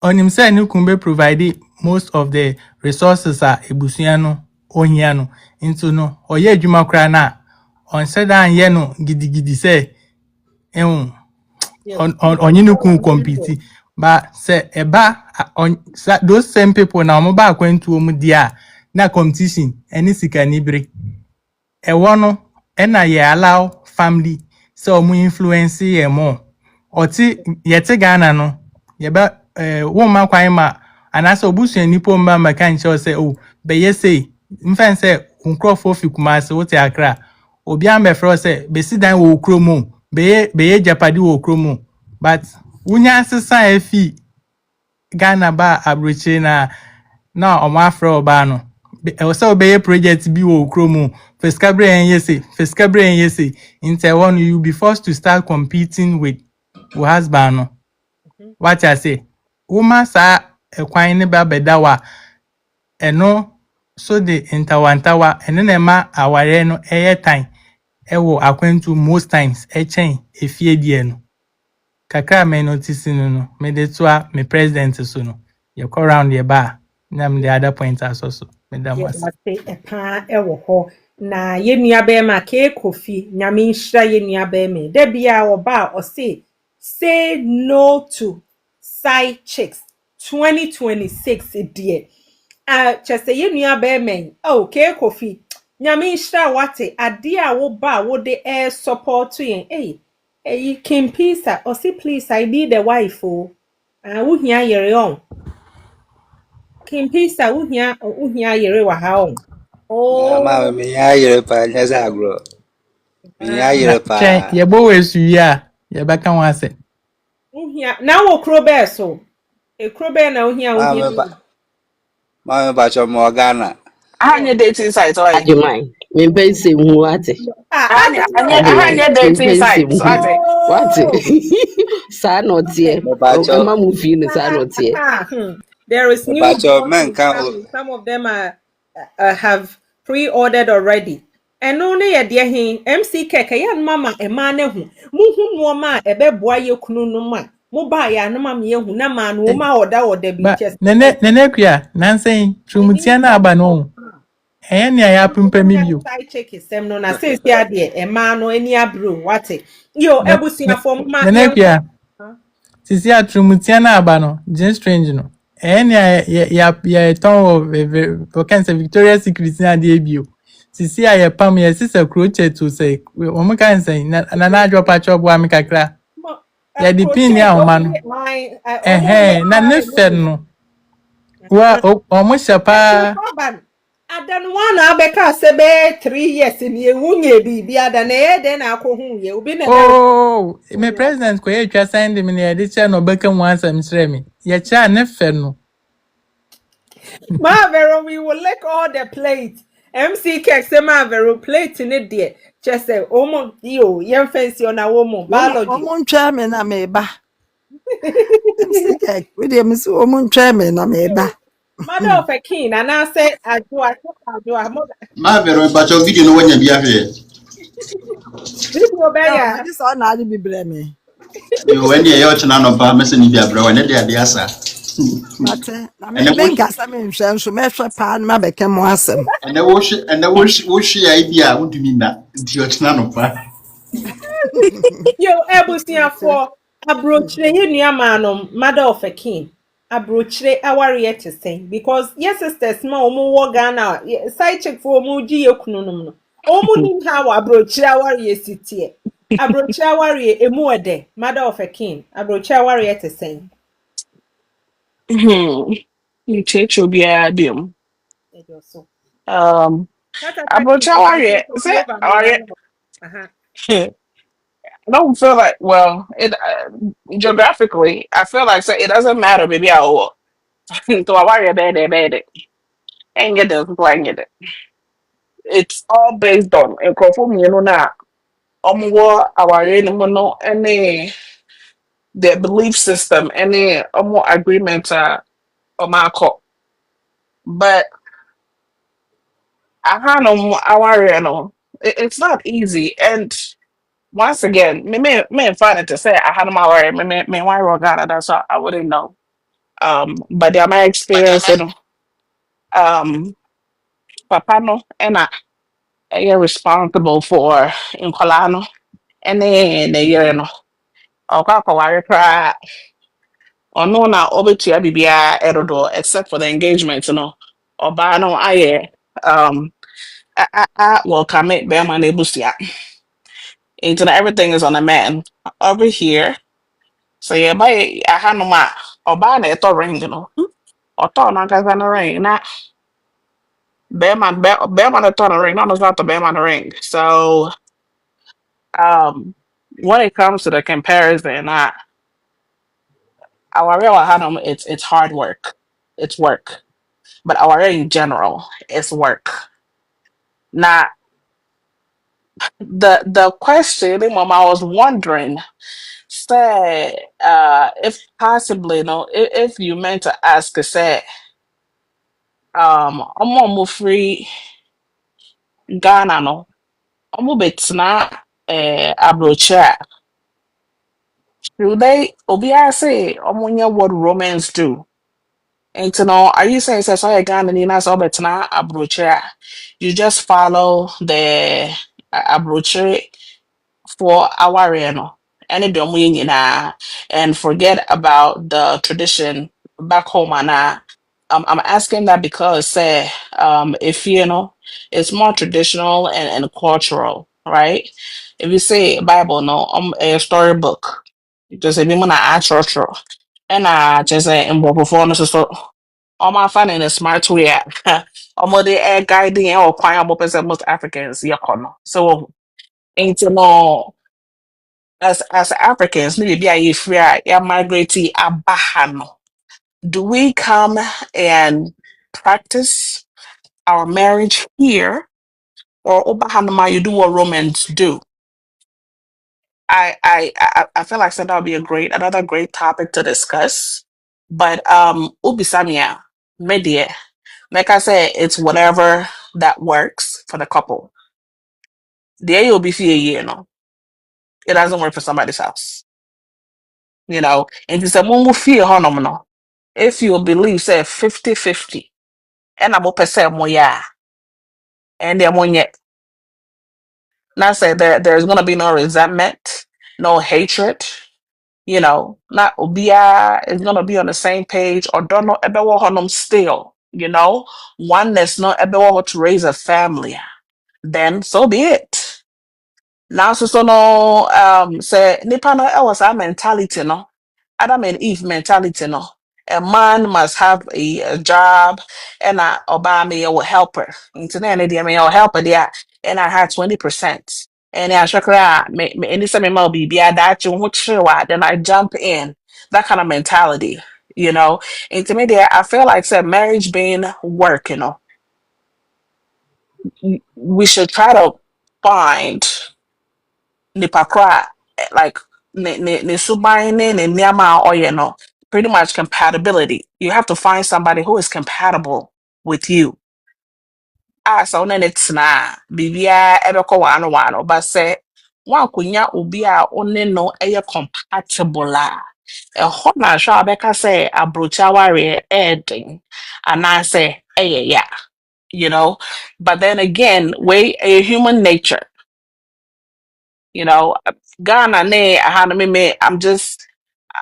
D: onyim se ni kun be provide most of the resources a ebusua no ohia no into no oye adwuma kra na on said an ye no gidigidi se onye no kun compete but se eba those same people na omo ba kwantu omu dia na competition any sika nibre ewo no na ye allow family se omu influence ye mo oti yete Ghana no ye ba wo ma kwan ma anase obusuan nipo mba maka nche se o be ye say mfen se nkrofo fi Kumasi wote Accra obi ambefro se be sidan wo kromo be ye japadi wo kromo but wunya asesa efi Ghana ba Abrokyire na omo afro oba no e se obeye project bi wo kromo feskabre en yese inte one you be forced to start competing with your husband no what I say woman sa ekwan ne ba bedawa eno so the interwantawa ene na ma aware no eye time ewo akwantu most times echen efie die no kakra me notice no me de to a me president so no ye go round ye ba na me the other point aso me da
A: ye
D: was
A: mate epa ewo ho na ye nua be ma ke kofi nyame nhira ye nua be me da bia oba o say no to side chicks 2026 dear chese ye nua be me oh ke kofi nyame nhira wate ade a wo ba wo de support yen you can pizza or say please I need a wife oh wo hia yere on Kim pizza wo hia yere wa ha on
F: Mama,
A: oh
F: me ya yere pa nyasa agro. Me ya
D: na
F: yere
D: chen
F: pa.
D: ye bo we su ya ye ba kan wa se
A: wo hia na wo kro be so e kro be na wo hia
F: Mama ba cho mo Ghana.
B: Ahanye dating site oi.
E: Adwuman. Membe nsɛm hu wate. Adwuman.
B: Ahanye dating
E: Membe nsɛm
B: site
E: hu.
B: ate.
E: Wate. Saa na ɔteɛ.
F: Me ba cho
E: Ɛma mu fi no saa na ɔteɛ.
A: there is
F: me ba
A: new
F: cho men
A: bottles
F: kan o.
A: coming. Some of them are have pre-ordered already. And only a dear hin MC Keke yan mama e man hu. Muhu no ma e be boa ye kunu no ma. Mo ba ya no ma me hu na ma no ma order bi
D: ba
A: chest.
D: nene kria nansen trumutia na aba no ne ya pempa mi bio
A: Try check sem no na say sia de e ma no ani abro wate. Yo ebusia fo ma
D: nene
A: ye.
D: kria sisi atrumutia na aba no just strange no ne ya ton o cancer Victoria's Secret na de bio sisi ya pam ya sisa crochet to say o mo kan say na adwo pa chobo am kakra ya di pin ya
A: Don't
D: oma
A: be
D: no
A: my almost
D: na ne fe no wa o mo
A: Actually,
D: pa
A: Robert, I don't want to be say 3 years in ye wunye bibi ada na ye den akohu ye obi na be
D: oh me president ko ye twa send me na de che no beka mu ansam kire me ye cha ne fe no
A: Marvero, we will lick all the plates. MC Kex say Marvero plate in it there. Just say omo yo yen fancy on a woman biology.
G: Omuntwa me na meba. Msike, we dey miss omuntwa me na meba.
A: Mother of a king and I say I do a mother.
C: Ma vero mpacho video no wanya bia hwe.
A: Video
G: No,
A: bear.
G: me dis all na be bre me.
C: Yo when ye yo chena no ba mese ni bia bra wa ne de ade asa.
G: Mate, na me
C: Ene wo
G: nkasa me nhwe nso me hwe pa na mabeka mo asem.
C: wo hwe ya bia wudumi na. Nti yo chena no ba.
A: Yo ebusia for abrochire ye nua manom mother of a king. Abrochire aware to sing because yes sisters ma omo wo Ghana side check for omo gi yekunu num no. Omo nim how abrochire aware sitie. Abrochire aware emu ede mother of a king. Abrochire aware to sing.
B: Checho biara biom.
A: Ejo so.
B: Um,
A: Tata taki
B: Abrocha
A: papa
B: warrior.
A: so
B: Say
A: flavor no
B: warrior.
A: yan. Aha.
B: I don't feel like it geographically. I feel like say it doesn't matter. Maybe I will. So I worry bad. Ain't get the playing it. It's all based on a conform you know now. Our no any their belief system any more agreement my call. But I had no our no. It's not easy and once again, me find it to say I had my worry, me why Ghana, that's all I wouldn't know. But yeah, my experience, um, Papa no, and I responsible for in Colano, and then the year no, I'll worry cry, or no, now over to BBI Edodo, except for the engagement, or by no, welcome it, bear my neighbors, yeah, into everything is on a man over here. So yeah, but I had no ma, or by the ring, or thought not guys on the ring, not Bearman the turn ring, not the Bearman ring. So um when it comes to the comparison, our real Hanum it's hard work. It's work. But our in general is work. Now the question, Mom, I was wondering, say if possibly, if you meant to ask say I'm more free Ghana no. I'm betna abrocha. Do they obiara say omunya what Romans do? And to know, are you saying so I Ghana ni na so betna abrocha? You just follow the abrocha for our no and it don't mean and forget about the tradition back home and I'm asking that because say if it's more traditional and cultural, right? If you say Bible no a storybook just if you wanna church and just say in performance so all my fun in a smart way the air guiding or choir most Africans yeah so ain't no as Africans, maybe I free yeah migrate abahano. Do we come and practice our marriage here, or obahanoma you do what Romans do? I feel like that would be another great topic to discuss. But ubisamia media, like I said, it's whatever that works for the couple. There you'll be for a year, no. It doesn't work for somebody's house. And it's a mumu fear no. If you believe say 50-50, and I'm percent more yeah, and they're more yet. Not say there's gonna be no resentment, no hatred, not obia is gonna be on the same page or don't know ebewo honum still, one that's not ebewo to raise a family, then so be it. Now so no say nipa no was our mentality no. Adam and Eve mentality no. A man must have a job and a oba me will help her. Internet and me will help her there and I had 20%. And I shakra me any some me be that you then I jump in. That kind of mentality, you know. Intermediate, I feel like said marriage being work, you know. We should try to find nipa kora like ne suban ne nneɛma a ɔyɛ no pretty much compatibility. You have to find somebody who is compatible with you. Ah, so na ne tena bibia ɛbɛkɔ wano wano but sɛ wankonya obi a ɔne no ɛyɛ compatible a ɛhɔ na ahwɛ a bɛka sɛ abrokyi awareɛ ɛɛden anaasɛ ɛyɛ ya, you know. But then again, we a human nature. You know, Ghana,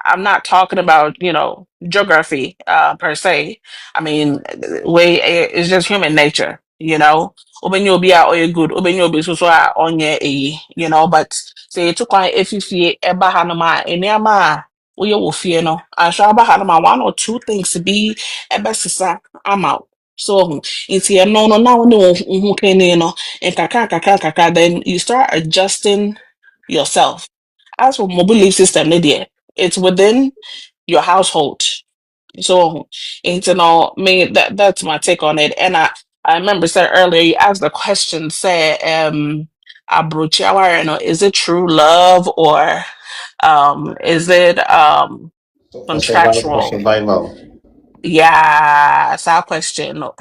B: I'm not talking about, you know, geography per se. I mean, it's just human nature, you know. Obenyo bi a oye good, obenyo bi so so a onye you know, but say to kwa efifie eba hanoma eniama oye wo fie no. Ahwa aba hanoma one or two things be ebe sisa ama. So it's no now no who can no and kaka then you start adjusting yourself. As for mobile belief system, it's within your household. So, you know, me that's my take on it. And I remember said earlier, you asked the question, say, Abrokyire, you know, is it true love or is it
C: For survival, for
B: contractual?
C: survival.
B: Yeah, it's our question. No.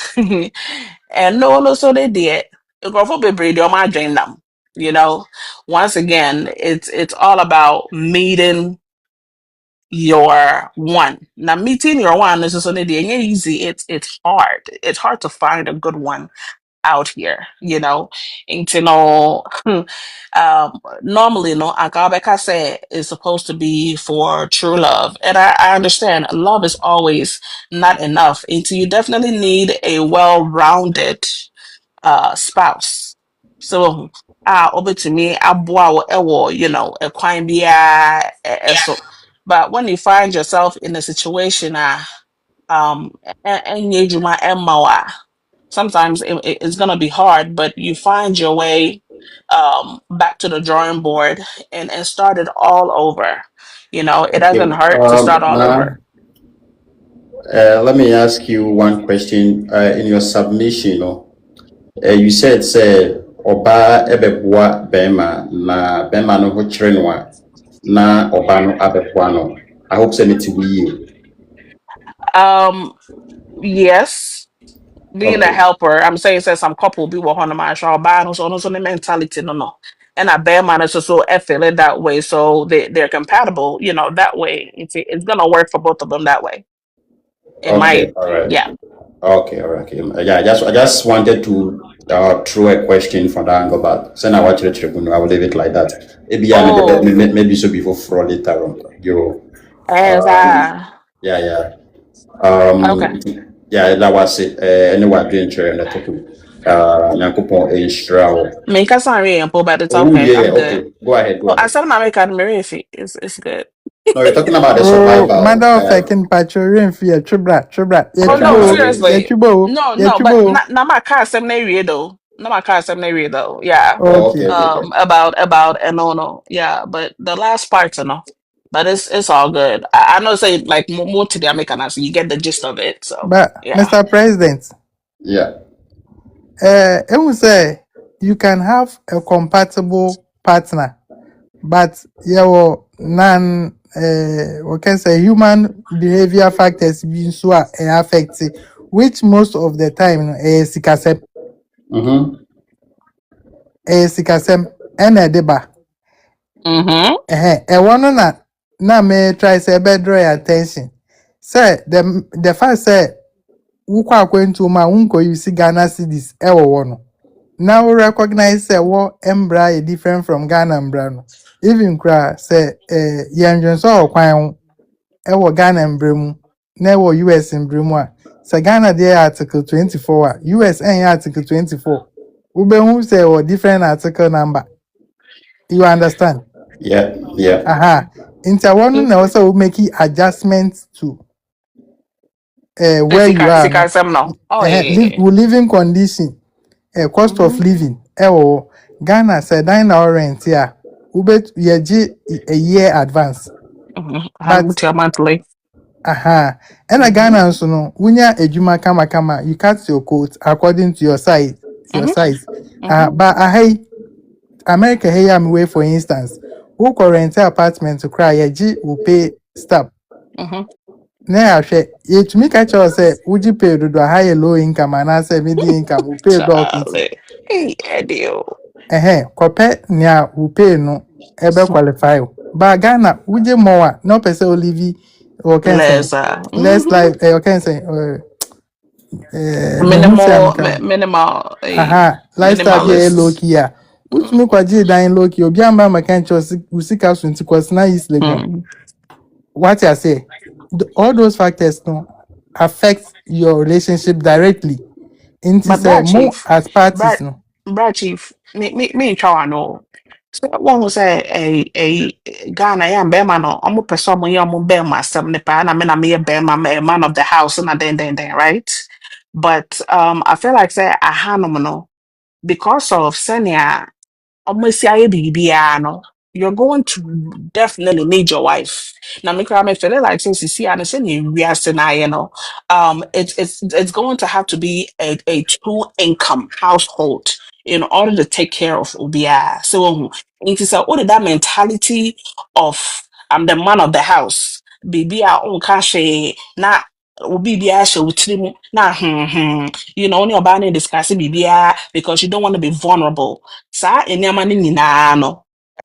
B: And no, so they did. Go for baby, my dream them. You know, once again, it's all about meeting your one. Now meeting your one is just only the easy. It's hard. It's hard to find a good one out here, you know. And to know normally no Agabeka say is supposed to be for true love. And I understand love is always not enough. And so you definitely need a well-rounded spouse. So over to me, aboa ewo, you know, a quine be so. But when you find yourself in a situation um and sometimes it's gonna be hard, but you find your way back to the drawing board and start it all over. You know, it
C: Okay.
B: doesn't hurt to start all
C: Now,
B: over.
C: let me ask you one question. In your submission, no, you said say oba ebeboa bema na bema no ho kyerɛ no a na oba no abeboa no. I hope say it will you.
B: Um, yes, being a
C: Okay.
B: helper, I'm saying say some couple be working on my show no so no so the mentality no. And a bear man is also I feel it that way. So they're compatible, you know, that way. It's gonna work for both of them that way. It
C: Okay.
B: might,
C: All right.
B: yeah.
C: Okay. All right. Okay. Yeah. I just wanted to throw a question from that angle, but send I watch it. I will leave it like that. Maybe I
B: Oh,
C: maybe so before for later on. You.
B: as
C: Yeah. Yeah.
B: okay.
C: Yeah, that was it. Anyway, doing chair and the topic. Nyankopon Israel.
B: Make us sorry, but it's
C: Oh
B: okay.
C: yeah,
B: I'm good.
C: okay. Go ahead, go
B: Oh, I
C: ahead.
B: said I'm American Marifi. It's good.
C: No, you're talking about the
D: Oh,
C: survival.
D: mother of fucking patrol fear, chubra,
B: Oh no,
C: Really?
B: seriously. No, but
D: yachubo.
B: not my car seven though. Not my car seven though. Yeah.
C: Oh, okay,
D: Okay.
C: okay, okay.
B: About and no. Yeah, but the last part's enough. But it's all good. I know say like more to the American so you get the gist of it. So
D: But
B: yeah.
D: Mr. President,
C: Yeah.
D: I would say you can have a compatible partner, but your non what can say human behavior factors being so affected, which most of the time
C: Mm-hmm.
D: sikasem ene deba.
B: Mm-hmm.
D: One na me try say be draw your attention. Say the fact say wukwa akwentu ma unko you see Ghana cities ewo no. Now we recognize say what embra is different from Ghana embra no. Even cry say yenjun so kwan ewo Ghana embra mu na ewo US embra mu a. Say Ghana dey article 24 a US article 24. Ube hu say what different article number. You understand?
C: Yeah, yeah.
D: Aha. Into one also making adjustments to where you are.
B: Sika
D: No.
B: sem no. Oh yeah.
D: Living condition, cost of
B: Mhm.
D: living. Ghana said na rent here. Ubet yeji a year advance.
B: Mhm.
D: But
B: Mutia monthly.
D: aha. And a
B: Mhm.
D: Ghana so no, unya ejuma kama, you cut your coat according to your size. Your
B: Mhm.
D: size.
B: Mhm.
D: But America here am way for instance. Who rent apartment to cry yeji will pay stop.
B: Mhm.
D: Na ahwe yetumi ka cho say would pay do high low income and I say medium income will pay dog into.
B: Charlie. Hey, Edio.
D: Kope nya will pay no ebe qualify. But Ghana uje more no person olivi or can say
B: Lesa.
D: less
B: Mhm.
D: life or can say me who say
B: Minimal,
D: ameka.
B: minimal,
D: Lifestyle be low
B: minimalist.
D: key ya. Which me kwaji dying low key obi amba maka ncho usika so nti kwasna East Legon.
B: Mm.
D: What I say, all those factors no affect your relationship directly. Into
B: But
D: say
B: Brad
D: more
B: Chief,
D: as
B: Brad,
D: parties no.
B: Brad Chief, me try no. So one who say a Ghana yeah Bema no, I'm person mo yeah mo Bema some ne pa na me a Bema a man of the house and then right. But I feel like say a hanom no because of senior almost no, you're going to definitely need your wife. Now, me cry, me feel like since you see, and say we are saying, it's going to have to be a two-income household in order to take care of Ubia. So, it is all that mentality of I'm the man of the house. Baby, I own cash, na Obi be na only about discussing BBA because you don't want to be vulnerable saa nneɛma no nyinaa no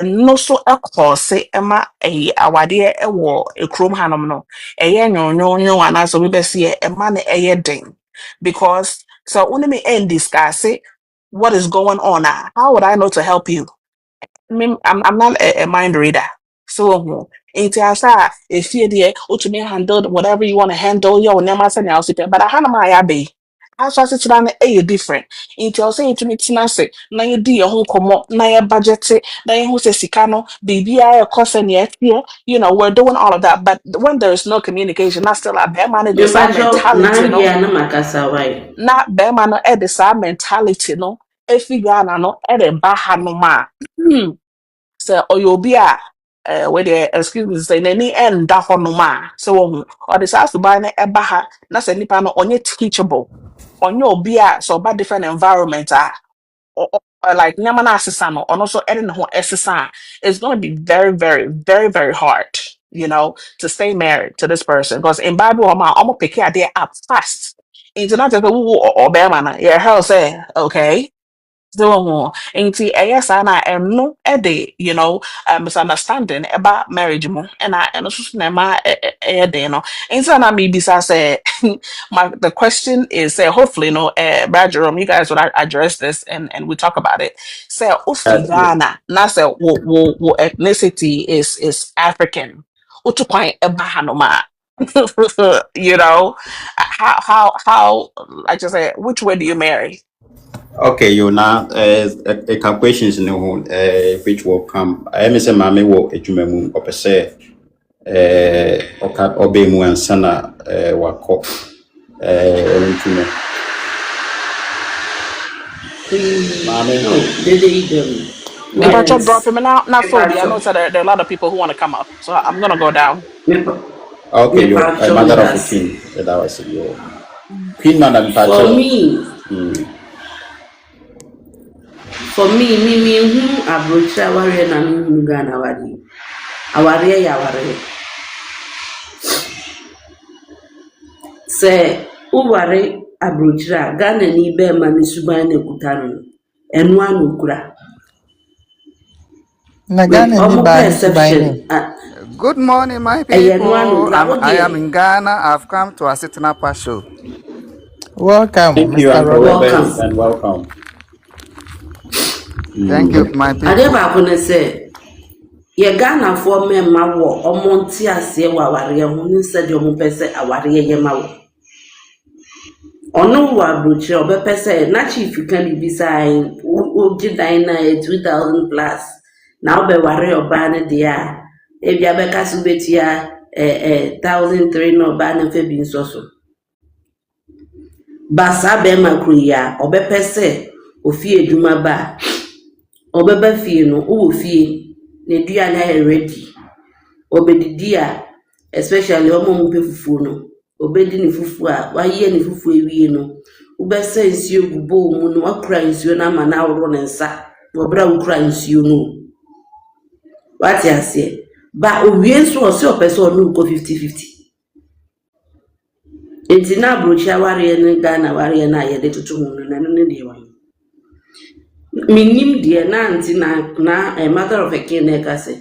B: ɛno so ɛkɔɔ se ɛma ɛyi awadeɛ ɛwɔ kurom hanom no ɛyɛ nwonwonwo anaasɛ obi bɛsi ɛma no ɛyɛ den because so wo ne me discuss what is going on how would I know to help you I'm not a mind reader. So nti asa efie deɛ wotumi handle whatever you want to handle your nneɛma sɛ nea ɔsi pɛ but aha na maa yɛ abɛyi aso asetena no ɛyɛ different nti ɔsɛ yɛtumi tena ase na yɛdi yɛn ho nkɔmmɔ na yɛ budget na yɛn ho sɛ sika no biribiara ɛkɔ sɛ nea ɛteɛ we're doing all of that but when there is no communication na still a bɛrima no de saa
E: Mepacho
B: mentality no
E: Nambia na Makasa why.
B: na bɛrima no ɛde saa mentality no efi Ghana no ɛde ba ha no ma sɛ ɔyɛ obi a wɔde excuse me sɛ n'ani ɛnda hɔnom a sɛ wɔhu ɔde saa suban no ɛba ha na sɛ nipa no ɔnyɛ teachable ɔnyɛ obi a sɛ ɔba different environment a like nneɛma no asesa no ɔno nso ɛde ne ho ɛsesa a it's going to be very very very very hard to stay married to this person because in Bible hɔ ma ɔmo pick adeɛ up fast nti na kyerɛ sɛ wowo ɔbɛrima no yɛhɛ sɛ okay so nti ɛyɛ saa na ɛno ɛde misunderstanding ɛba marriage mu ɛna ɛno nso so na ɛma ɛyɛ den no nti na mebisa sɛ the question is hopefully Brad Jerome you guys would address this and we talk about it say ufi
C: Yeah.
B: Ghana na say wo ethnicity is African wotu kwan ɛba hanom a how like I said which way do you marry.
C: Okay, you now calculations in the home which will come. I am saying mammy will a jumamu or per se obey mu and sana wako mammy.
E: No, they eat them.
B: If I
E: Yes.
B: drop him not Phoebe, I know
E: Mepacho.
B: so there are a lot of people who want to come up. So I'm gonna go down.
C: Okay, you're a
E: Mepacho
C: mother of a
E: Medasi.
C: king. That was your queen, Madam
E: For
C: Pacho.
E: me, Abrokyire warrior na me Ghana wadi. Awareɛ yɛ awareɛ. Sɛ woware Abrokyire a Ghana ni bɛrima ne suban na ekuta no. Ɛno ano kura.
D: Na
E: With
D: Ghana ni
E: ɔmo
D: ba
E: pɛ
D: ni
E: exception.
D: subaine.
H: Good morning, my
E: Ɛyɛ no ano
H: people.
E: nka wo
H: I am
E: deɛ.
H: in Ghana. I've come to Asitinapa show.
D: Welcome,
C: Thank you,
D: Mr.
C: Uncle
D: Robert.
C: Robert,
E: Welcome.
C: and welcome.
H: Thank you, my
E: Adeɛ
H: people.
E: baako ne sɛ yɛ Ghanafoɔ mmarima wɔ ɔmo nte aseɛ wɔ awareɛ ho ne sɛdeɛ ɔmo pɛ sɛ awareɛ yɛ ma wɔ. Ɔno wɔ Abrokyire ɔbɛpɛ sɛ na chief ka biribi saa wogye dan na 2000 plus na obe ware oba ne dia e bia be ka so betia 1,300 no oba ne fa bi nso so basa be makru ya obe pese ofie edwuma ba obeba fie no wo fie ne dua na ready obedidi a especially omo mpe fufu no obedi ni fufu a waye ni fufu ewie no ubese nsuo gubo mu no akura nsuo na ma na awro ne nsa obra ukura nsuo no wati ase ba owie nso ose opese onu ko 50-50 enti na Abrokyire ware ne Ghana ware na ye de tutu hu no ne de wan minim de na anti na a matter of a kin ka se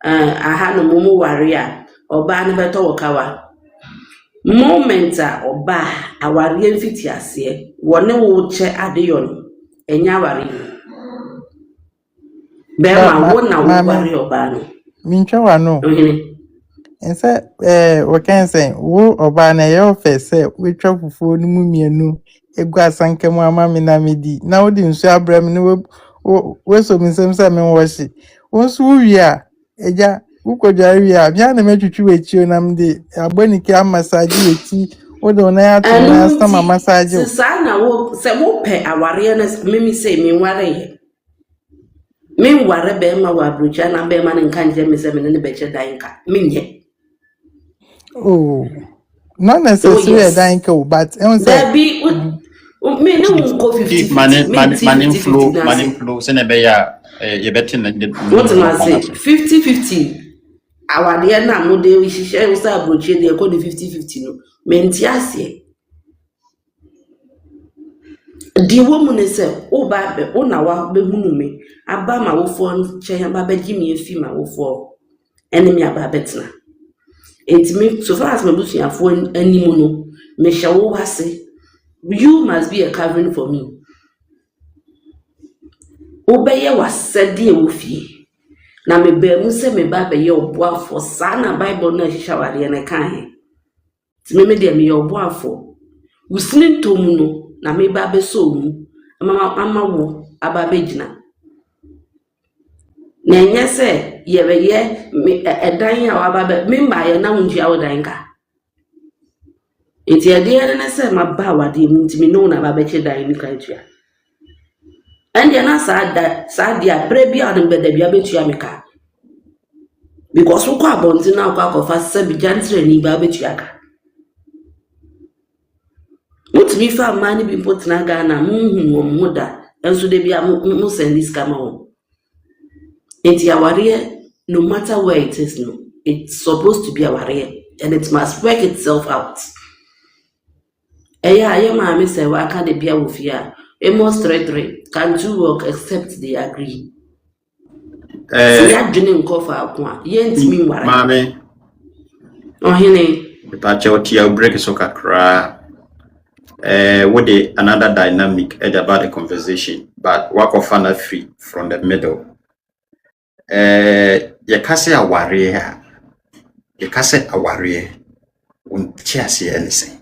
E: aha no mumu ware a oba ne beto wokawa moment a oba aware mfiti ase wone wo che adeyon enya ware be ma wo na wo ware oba no
D: Mincha wano. Ense we can say wo oba na ye ofe se we twa fufuo no mu mienu egu asanka mu ama me na medi na wo di nsu abram no we so minsem se me wo hye wo nsu wi a eja wo kodware wi a bia na metwitwi wechio na mde agbani ki amassage weti wo do na ya to na sama massage
E: sa na wo se wo pe aware na mimi se me ware ye me ware be ma wa Abrokyire na be ma ne nkanje me se me ne be che dan ka menye.
D: Oh, not necessarily dying cow, but
E: there be me no go 50
C: money flow send be ya you betting
E: what am I say 50-50 our dear na mo de we share we say Abrokyire dey call the 50-50 no menti ase di woman say o ba be o na wa be hunu me aba ma wo fo che ba be gi me afi ma wo fo enemy aba betna. It me so far as my bushing for any mono, me shall say, you must be a covering for me. Obey was said, dear Woofy. Now me bear muse me baby your boy for sana Bible no showery and I can't. Me dear me your boy for. Listening to muno, na me baby so mu, mama wo, ababejina. Nenya se ye me edan ya waba me mba ye na unji awodan ka enti ade ya na se maba wade mu ntimi no na baba che dan ni kan tua ande na sa dia prebia no beda bia betua me ka because wo kwa bonti na kwa kofa se bi jantre ni baba betua ka mutimi fa mani bi potna Ghana mu moda enso de bia mu sendis kama wo. Enti aware, no matter where it is, no, it's supposed to be aware, and it must work itself out. Eya aye ma say wa ka de bia wo fia. Amos 3:3 can do work except they agree. Ya dwene nko fa akwa. Ye ntimi nware.
C: Mame.
E: Ohene.
C: Bepache otia break so kakra. What the another dynamic about the conversation, but work of fun free from the middle. You can say a warrior. You can say a warrior. Untiasi anything.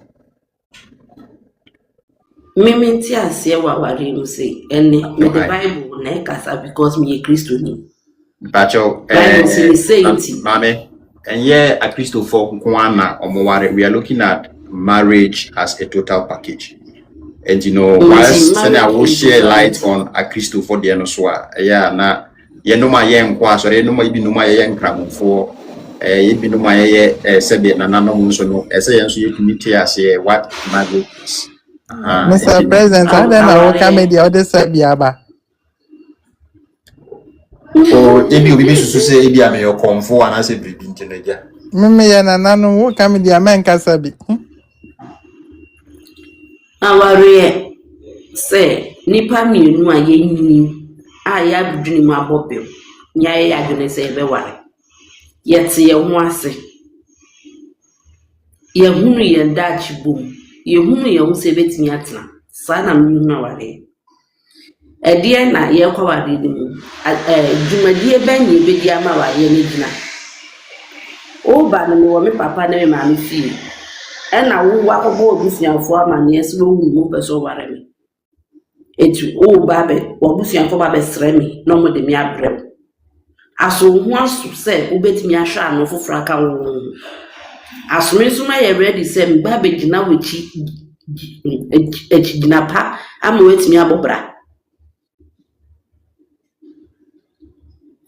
E: Mimi ntiasi wa warrior mu say ene me the Bible na kasa because me a Christian.
C: Bacho mame and yeah a Christo for Kwana or Moware. We are looking at marriage as a total package. And you know, whilst I will share light on a Christo for the Enoswa. Yeah, na no my young qua, so no my be no my young cram for it be no my said na no so no as you committee as what marriage is.
D: Mr. President, I don't know what the other side biaba.
C: Oh, if you be so say if you am your comfort and I say breathing teenager.
D: Mimi na nanu what come the American sabi.
E: Aware say nipa mienu a yenni a ya dwene mu abobem nya ya dwene say be ware yete ye ho ase ye hunu ye dachi bom ye hunu ye ho say betimi atena sa na mu na ware edie na ye kwa ware ni mu dwumadie banye be dia ma ware ni gina o ba no me wo me papa na me ma me fie ena wo akobo obusuafo amane ese wo hu mo peso ware me etu o ba be obusuafo ba be sre me no mo de me abrem aso ho aso se obetimi ahwa no foforo aka wo asome so ma ye ready se mba begina wechi echigina pa ama wetimi abobra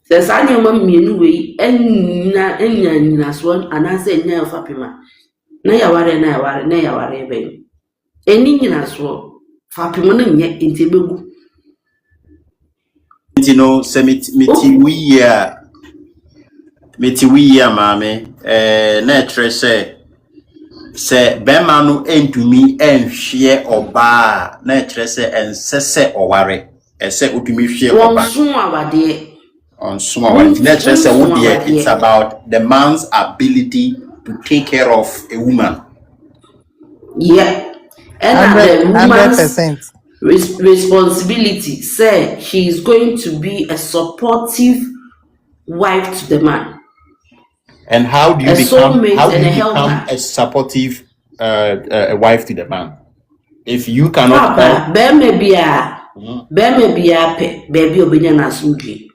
E: se sanye ma mienu we enya so anase enya fapema na yaware be eni nyina so fapema na nye intebegu
C: no se meti wiya mame na trese se bema no entumi enhwe oba na trese ensese oware ese utumi hwe oba
E: wonso awade
C: on small na trese wo de it's about the man's ability to take care of a woman.
E: Yeah, and the woman's
D: 100%.
E: responsibility say she is going to be a supportive wife to the man.
C: And how do you
E: A
C: become
E: soulmate and a helper.
C: a supportive wife to the man if you cannot
E: Papa,
C: help?
E: be maybe a baby obenya na asumdwe.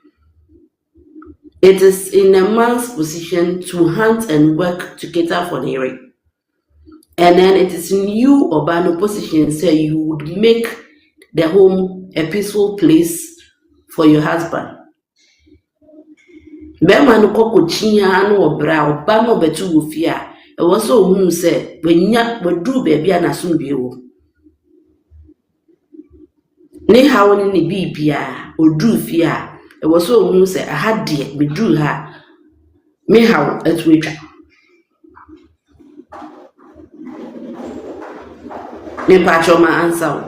E: It is in a man's position to hunt and work to cater for the rich. And then it is in you, Obano position, say you would make the home a peaceful place for your husband. Bema no koko chinya no obra oba no betu wo fi a e wo so hu se wanya wadru baby na asumdwe wo. Ne hawo ni bibia odru fi a e wo so hu se aha de bedru ha me hawo atwetwa. Me pacho ma answer.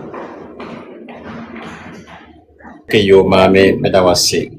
C: Okay, yo mame medawase